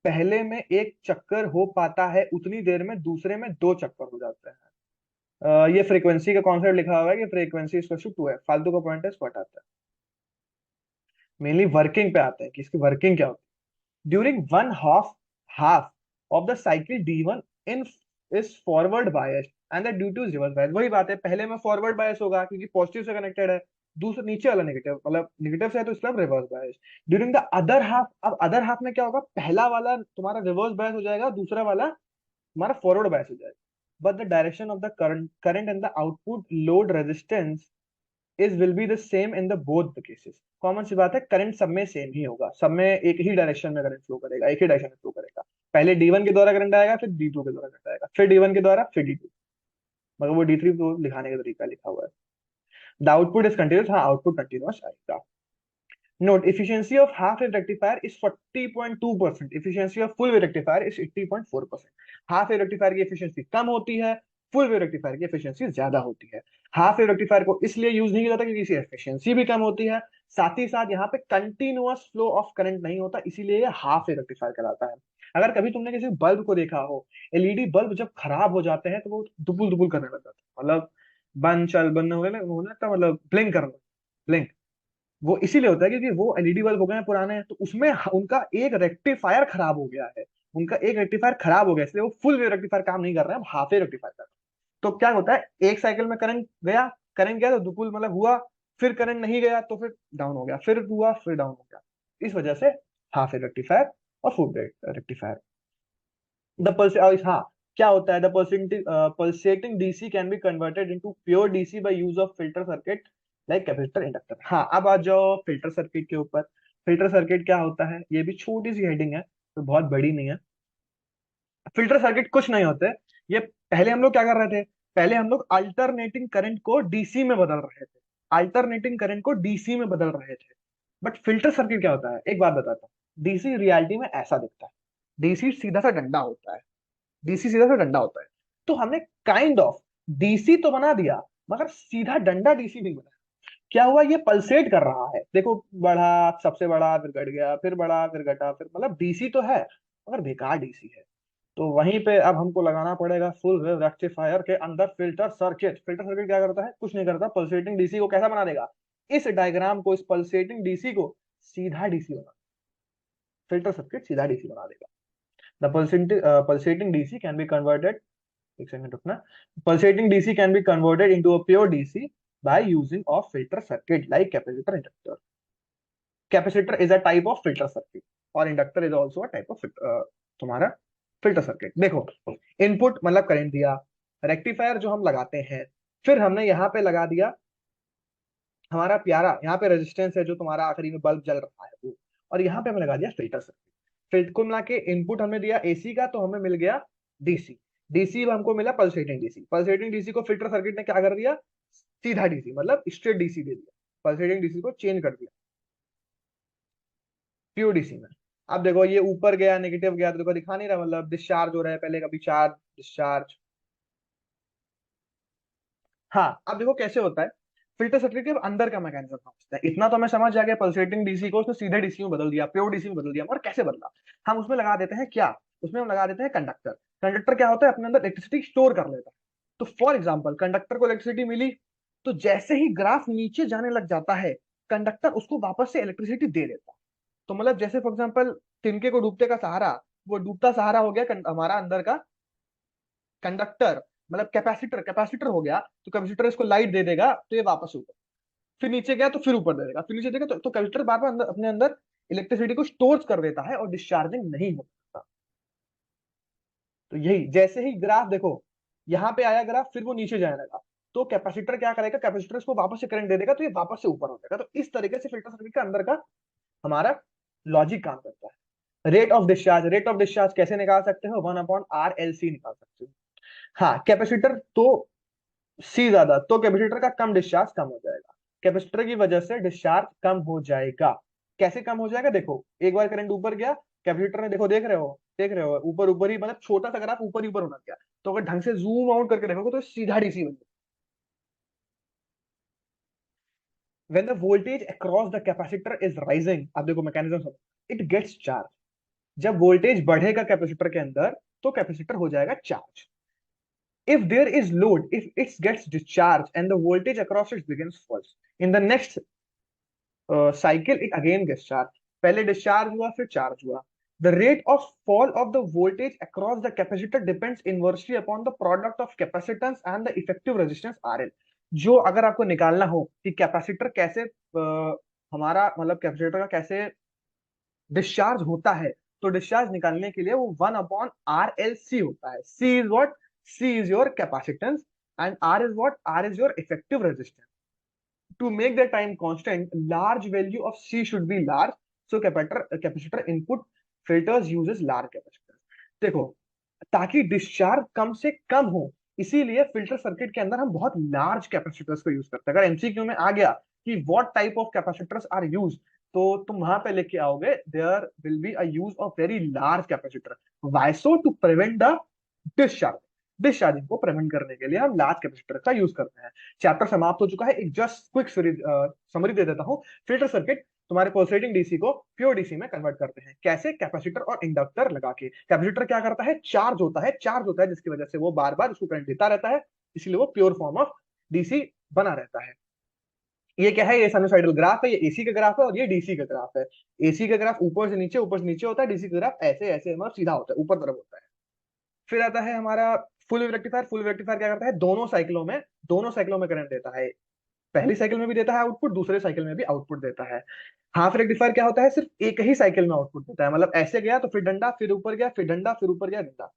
पहले में एक चक्कर हो पाता है, उतनी देर में दूसरे में दो चक्कर हो जाते हैं। ये फ्रीक्वेंसी का कॉन्सेप्ट लिखा हुआ है कि फ्रीक्वेंसी इज टू 2 है, फालतू का पॉइंट है, इसको हटाता है। मेनली वर्किंग पे आते हैं कि इसकी वर्किंग क्या होती है। During one half of the cycle D1 in is forward bias and the due to reverse bias. वही बात है, पहले में फॉरवर्ड बायस होगा क्योंकि पॉजिटिव से कनेक्टेड है, दूसरे नीचे वाला नेगेटिव, मतलब नेगेटिव से है तो इसका reverse bias. During the other half, अब अदर हाफ में क्या होगा, पहला वाला तुम्हारा रिवर्स बायस हो जाएगा, दूसरा वाला तुम्हारा फॉरवर्ड बायस हो जाएगा। But the direction of the current and the output load resistance is will be the same in the both the cases. Common सी बात है, करंट सब में सेम ही होगा, सब में एक ही डायरेक्शन में करंट फ्लो करेगा, एक ही डायरेक्शन में फ्लो करेगा। पहले D1 के द्वारा करंट आएगा, फिर D2 के द्वारा करंट आएगा, फिर D1 के द्वारा, फिर D2, मगर वो D3 को दिखाने का तरीका लिखा हुआ है। द आउटपुट इज कंटिन्यूस, हाँ आउटपुट कंटिन्यूस आएगा। Note, efficiency of half wave rectifier is 40.2%. Efficiency of full wave rectifier is 80.4%. Half wave rectifier की एफिशिएंसी कम होती है, फुल वेव रेक्टिफायर की एफिशिएंसी ज्यादा होती है। हाफ वेव रेक्टिफायर को इसलिए यूज नहीं किया जाता क्योंकि इसकी एफिशिएंसी भी कम होती है, साथ ही साथ यहाँ पे कंटिन्यूअस फ्लो ऑफ करंट नहीं होता, इसीलिए ये हाफ वेव रेक्टिफायर कहलाता है। अगर कभी तुमने किसी बल्ब को देखा हो, एलईडी बल्ब जब खराब हो जाते हैं तो वो दुबुल दुबुल करने लग जाता है, मतलब बंद चल बंद हो गया ना, होने लगता है, मतलब ब्लिंक करना, ब्लिंक। वो इसीलिए होता है क्योंकि वो एलईडी बल्ब हो गए हैं पुराने, तो उसमें उनका एक रेक्टिफायर खराब हो गया है, उनका एक रेक्टिफायर खराब हो गया, इसलिए वो फुल वेव रेक्टिफायर काम नहीं कर रहे हैं, हाफ वेव रेक्टिफायर कर रहे हैं। तो क्या होता है, एक साइकिल में करंट गया तो दुपुल मतलब हुआ, फिर करंट नहीं गया तो फिर डाउन हो गया, फिर हुआ फिर डाउन हो गया। इस वजह से हाफ वेव रेक्टिफायर और full wave rectifier. The pulse, हाँ, क्या होता है, the pulsating DC can be converted into pure DC by use of filter circuit like capacitor inductor. हाँ, अब आ जाओ फिल्टर सर्किट के ऊपर। फिल्टर सर्किट क्या होता है, ये भी छोटी सी हेडिंग है, तो बहुत बड़ी नहीं है। फिल्टर सर्किट कुछ नहीं होते, ये पहले हम लोग क्या कर रहे थे, पहले हम लोग अल्टरनेटिंग करंट को डीसी में बदल रहे थे, अल्टरनेटिंग करंट को डीसी में बदल रहे थे। बट फिल्टर सर्किट क्या होता है, एक बात बताता हूँ, डीसी रियलिटी में ऐसा दिखता है, डीसी सीधा सा डंडा होता है, डीसी सीधा सा डंडा होता है। तो हमने काइंड ऑफ डीसी तो बना दिया, मगर सीधा डंडा डीसी नहीं बना। क्या हुआ, ये पल्सेट कर रहा है, देखो, बढ़ा, सबसे बड़ा, फिर घट गया, फिर बढ़ा, फिर घटा, फिर मतलब डीसी तो है मगर बेकार डीसी है। तो वहीं पे अब हमको लगाना पड़ेगा फुल वेव रेक्टिफायर के अंदर फिल्टर सर्किट। फिल्टर सर्किट क्या करता है, कुछ नहीं करता, पल्सेटिंग डीसी को कैसा बना देगा, इस डायग्राम को, इस पल्सेटिंग डीसी को सीधा डीसी बना, फिल्टर सर्किट सीधा डीसी बना देगा। The pulsating DC can be converted, एक सेकंड रुकना, pulsating DC can be converted into a pure DC by using of filter circuit like capacitor inductor. Capacitor is a type of filter circuit और inductor is also a type of तुम्हारा filter circuit. देखो, input मतलब current दिया, rectifier जो हम लगाते हैं, फिर हमने यहाँ पे लगा दिया हमारा प्यारा, यहाँ पे रेजिस्टेंस है जो तुम्हारा आखिरी में बल्ब जल रहा है वो, और यहाँ पे हमें लगा दिया फिल्टर सर्किट। फिर कुल मिला के इनपुट हमें दिया एसी का, तो हमें मिल गया डीसी, डीसी हमको मिला पल्सेटिंग डीसी, पल्सेटिंग डीसी को फिल्टर सर्किट ने क्या कर दिया, सीधा डीसी मतलब स्ट्रेट डीसी दे दिया, पल्सेटिंग डीसी को चेंज कर दिया प्योर डीसी में। अब देखो ये ऊपर गया, नेगेटिव गया, तो देखो दिखा नहीं रहा, मतलब डिस्चार्ज हो रहा है, पहले कभी चार्ज डिस्चार्ज। हाँ, अब देखो कैसे होता है, फिल्टर सर्किट के अंदर का मैकेनिज्म समझते हैं। इतना तो हमें समझ आ गया, पल्सेटिंग डीसी को उसने सीधे डीसी में बदल दिया, प्योर डीसी में बदल दिया, और कैसे बदला, हम उसमें लगा देते हैं क्या, उसमें हम लगा देते हैं कंडक्टर। कंडक्टर क्या होता है, अपने अंदर इलेक्ट्रिसिटी स्टोर कर लेता है। तो फॉर एग्जाम्पल, कंडक्टर को इलेक्ट्रिसिटी मिली, तो जैसे ही ग्राफ नीचे जाने लग जाता है, कंडक्टर उसको वापस से इलेक्ट्रिसिटी दे देता है। तो मतलब जैसे फॉर एग्जाम्पल तिनके को डूबते का सहारा, वो डूबता सहारा हो गया हमारा अंदर का कंडक्टर, मतलब कैपेसिटर, कैपेसिटर हो गया, तो कैपेसिटर इसको लाइट दे देगा तो ये वापस ऊपर, फिर नीचे गया तो फिर ऊपर दे देगा, फिर नीचे देगा, तो कैपेसिटर बार बार अपने अंदर इलेक्ट्रिसिटी को स्टोर कर देता है और डिस्चार्जिंग नहीं होता। तो यही, जैसे ही ग्राफ देखो यहाँ पे आया ग्राफ, फिर वो नीचे जाने लगा, तो कैपेसिटर क्या करेगा, कैपेसिटर इसको वापस से करंट दे देगा, तो ये वापस से ऊपर हो जाएगा। तो इस तरीके से फिल्टर सर्किट के अंदर का हमारा लॉजिक काम करता है। रेट ऑफ डिस्चार्ज कैसे निकाल सकते हो? 1/RLC निकाल सकते हो। हाँ, कैपेसिटर तो सी ज्यादा, तो कैपेसिटर का कम डिस्चार्ज कम हो जाएगा, कैपेसिटर की वजह से डिस्चार्ज कम हो जाएगा। कैसे कम हो जाएगा? देखो, एक बार करंट ऊपर गया, कैपेसिटर ने, देखो देख रहे हो ऊपर ऊपर ही, मतलब छोटा सा ग्राफ ऊपर ही ऊपर होना गया, तो अगर ढंग से जूम आउट करके देखोगे तो सीधा डीसी बन जाएगा। When the voltage across the capacitor is rising, अब देखो मैकेनिज्म समझो, इट गेट्स चार्ज। जब वोल्टेज बढ़ेगा कैपेसिटर के अंदर, तो कैपेसिटर हो जाएगा charge. If there is load, if it gets discharged and the voltage across it begins falls, in the next cycle it again gets charged. पहले discharge हुआ, फिर charge हुआ. The rate of fall of the voltage across the capacitor depends inversely upon the product of capacitance and the effective resistance RL. जो अगर आपको निकालना हो कि कैपेसिटर कैसे हमारा मतलब कैपेसिटर का कैसे डिस्चार्ज होता है, तो डिस्चार्ज निकालने के लिए वो 1/RLC होता है। C is what? C is your capacitance and R is what? R is your effective resistance. To make the time constant, large value of C should be large, so capacitor input filters uses large capacitor. देखो, ताकि discharge कम से कम हो, इसीलिए filter circuit के अंदर हम बहुत large capacitors को यूज करते हैं। अगर एमसीक्यू में आ गया कि what type of capacitors are use, तो तुम वहां पे लेके आओगे there will be a use of very large capacitor. Why so? To prevent the discharge. Discharging को प्रिवेंट करने के लिए हम लार्ज कैपेसिटर का यूज करते हैं। चैप्टर समाप्त हो चुका है। एक जस्ट क्विक समरी दे देता हूँ। फिल्टर सर्किट तुम्हारे पल्सेटिंग डीसी को प्योर डीसी में कन्वर्ट करते हैं। कैसे? कैपेसिटर और इंडक्टर लगा के। कैपेसिटर क्या करता है? चार्ज होता है जिसकी वजह से वो बार बार उसको करंट देता रहता है, इसलिए वो प्योर फॉर्म ऑफ डीसी बना रहता है। ये क्या है? ये साइनसॉइडल ग्राफ है, ये एसी का ग्राफ है और ये डीसी का ग्राफ है। एसी का ग्राफ ऊपर से नीचे होता है, डीसी का ग्राफ ऐसे ऐसे मतलब सीधा होता है, ऊपर तरफ होता है। फिर आता है हमारा फुल रेक्टिफायर। फुल रेक्टिफायर क्या करता है? दोनों साइकिलों में करंट देता है। पहली साइकिल में भी देता है आउटपुट, दूसरे साइकिल में भी आउटपुट देता है। हाफ रेक्टिफायर क्या होता है? सिर्फ एक ही साइकिल में आउटपुट देता है, मतलब ऐसे गया तो फिर डंडा, फिर ऊपर गया, फिर डंडा, फिर ऊपर गया, डंडा।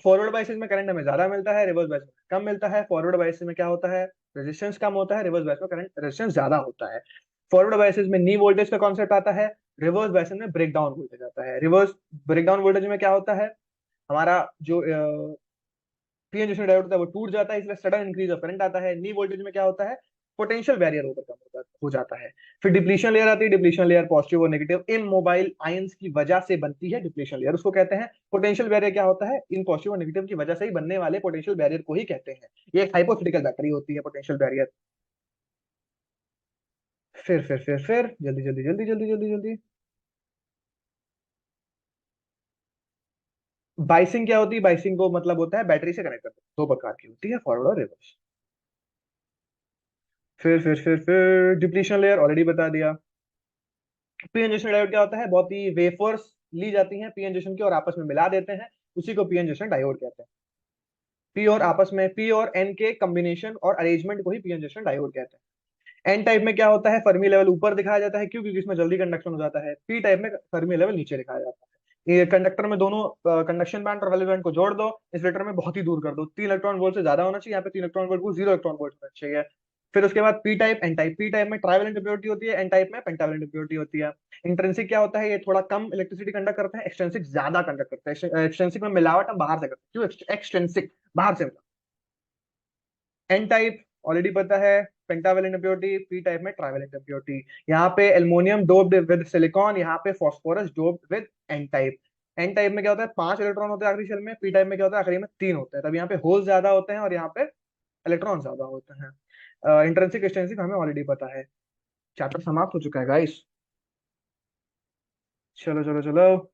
फॉरवर्ड बायसेस में करंट हमें ज्यादा मिलता है, रिवर्स बायस में कम मिलता है। फॉरवर्ड बायसेस में क्या होता है? रेजिस्टेंस कम होता है, रिवर्स बायस में करंट रेजिस्टेंस ज्यादा होता है। फॉरवर्ड बायसेस में नी वोल्टेज का कॉन्सेप्ट आता है, रिवर्स बायसेस में ब्रेक डाउन वोल्टेज आता है। रिवर्स ब्रेक डाउन वोल्टेज में क्या होता है? हमारा जो पीएन जंक्शन डायोड होता है वो टूट जाता है, इसलिए सडन इंक्रीज ऑफ करंट आता है। नी वोल्टेज में क्या होता है? पोटेंशियल बैरियर ओवरकम हो जाता है। फिर डिप्लीशन लेयर आती है। डिप्लीशन लेयर पॉजिटिव और नेगेटिव इमोबाइल आयंस की वजह से बनती है, डिप्लीशन लेयर उसको कहते हैं। पोटेंशियल बैरियर क्या होता है? इन पॉजिटिव और नेगेटिव की वजह से ही बनने वाले पोटेंशियल बैरियर को ही कहते हैं। ये एक हाइपोथेटिकल बैटरी होती है पोटेंशियल बैरियर। फिर जल्दी जल्दी जल्दी जल्दी जल्दी जल्दी। बाइसिंग क्या होती है? बाइसिंग को मतलब होता है बैटरी से कनेक्ट करते, दो प्रकार की होती है, फॉरवर्ड और रिवर्स। फिर डिप्लीशन लेयर ऑलरेडी बता दिया। पीएन जंक्शन डायोड क्या होता है? बहुत ही वेफर्स ली जाती हैं पीएन जंक्शन की और आपस में मिला देते हैं, उसी को पीएन जंक्शन डायोड कहते हैं। पी और एन के कॉम्बिनेशन और अरेंजमेंट को ही पीएन जंक्शन डायोड कहते हैं। एन टाइप में क्या होता है? फर्मी लेवल ऊपर दिखाया जाता है, क्यों? क्योंकि इसमें जल्दी कंडक्शन हो जाता है। पी टाइप में फर्मी लेवल नीचे दिखाया जाता है। ये कंडक्टर में दोनों कंडक्शन बैंड और वैलेंस बैंड को जोड़ दो, इंसुलेटर में बहुत ही दूर कर दो। 3 इलेक्ट्रॉन वोल्ट से ज्यादा होना चाहिए, यहाँ पे 3 इलेक्ट्रॉन वोल्ट को 0 इलेक्ट्रॉन वोल्ट होना चाहिए। फिर उसके बाद P type, N type. P type में ट्राइवेलेंट इम्प्योरिटी होती है, एन टाइप में पेंटावेलेंट इम्प्योरिटी होती है। इंट्रिंसिक क्या होता है? ये थोड़ा कम इलेक्ट्रिसिटी कंडक्ट करता है, एक्सट्रिंसिक ज्यादा कंडक्ट करता है। एक्सट्रिंसिक में मिलावट हम बाहर से करते हैं, क्यों? एक्सट्रिंसिक बाहर से मिला। एन टाइप ऑलरेडी पता है, पेंटावेलेंट इम्प्योरिटी। पी टाइप में ट्राइवेलेंट इम्प्योरिटी। यहाँ पे एल्युमिनियम डोप्ड विद सिलिकॉन, यहाँ पे phosphorus doped with N type. N type में क्या होता है? 5 इलेक्ट्रॉन होते हैं आखिरी शेल में। पी टाइप में क्या होता है? आखिरी में 3 होते हैं। तब यहाँ पे होल ज्यादा होते हैं और यहाँ पे इलेक्ट्रॉन ज्यादा होते हैं। इंट्रिंसिक एक्सट्रिंसिक हमें ऑलरेडी पता है। चैप्टर समाप्त हो चुका है गाइस। चलो चलो चलो।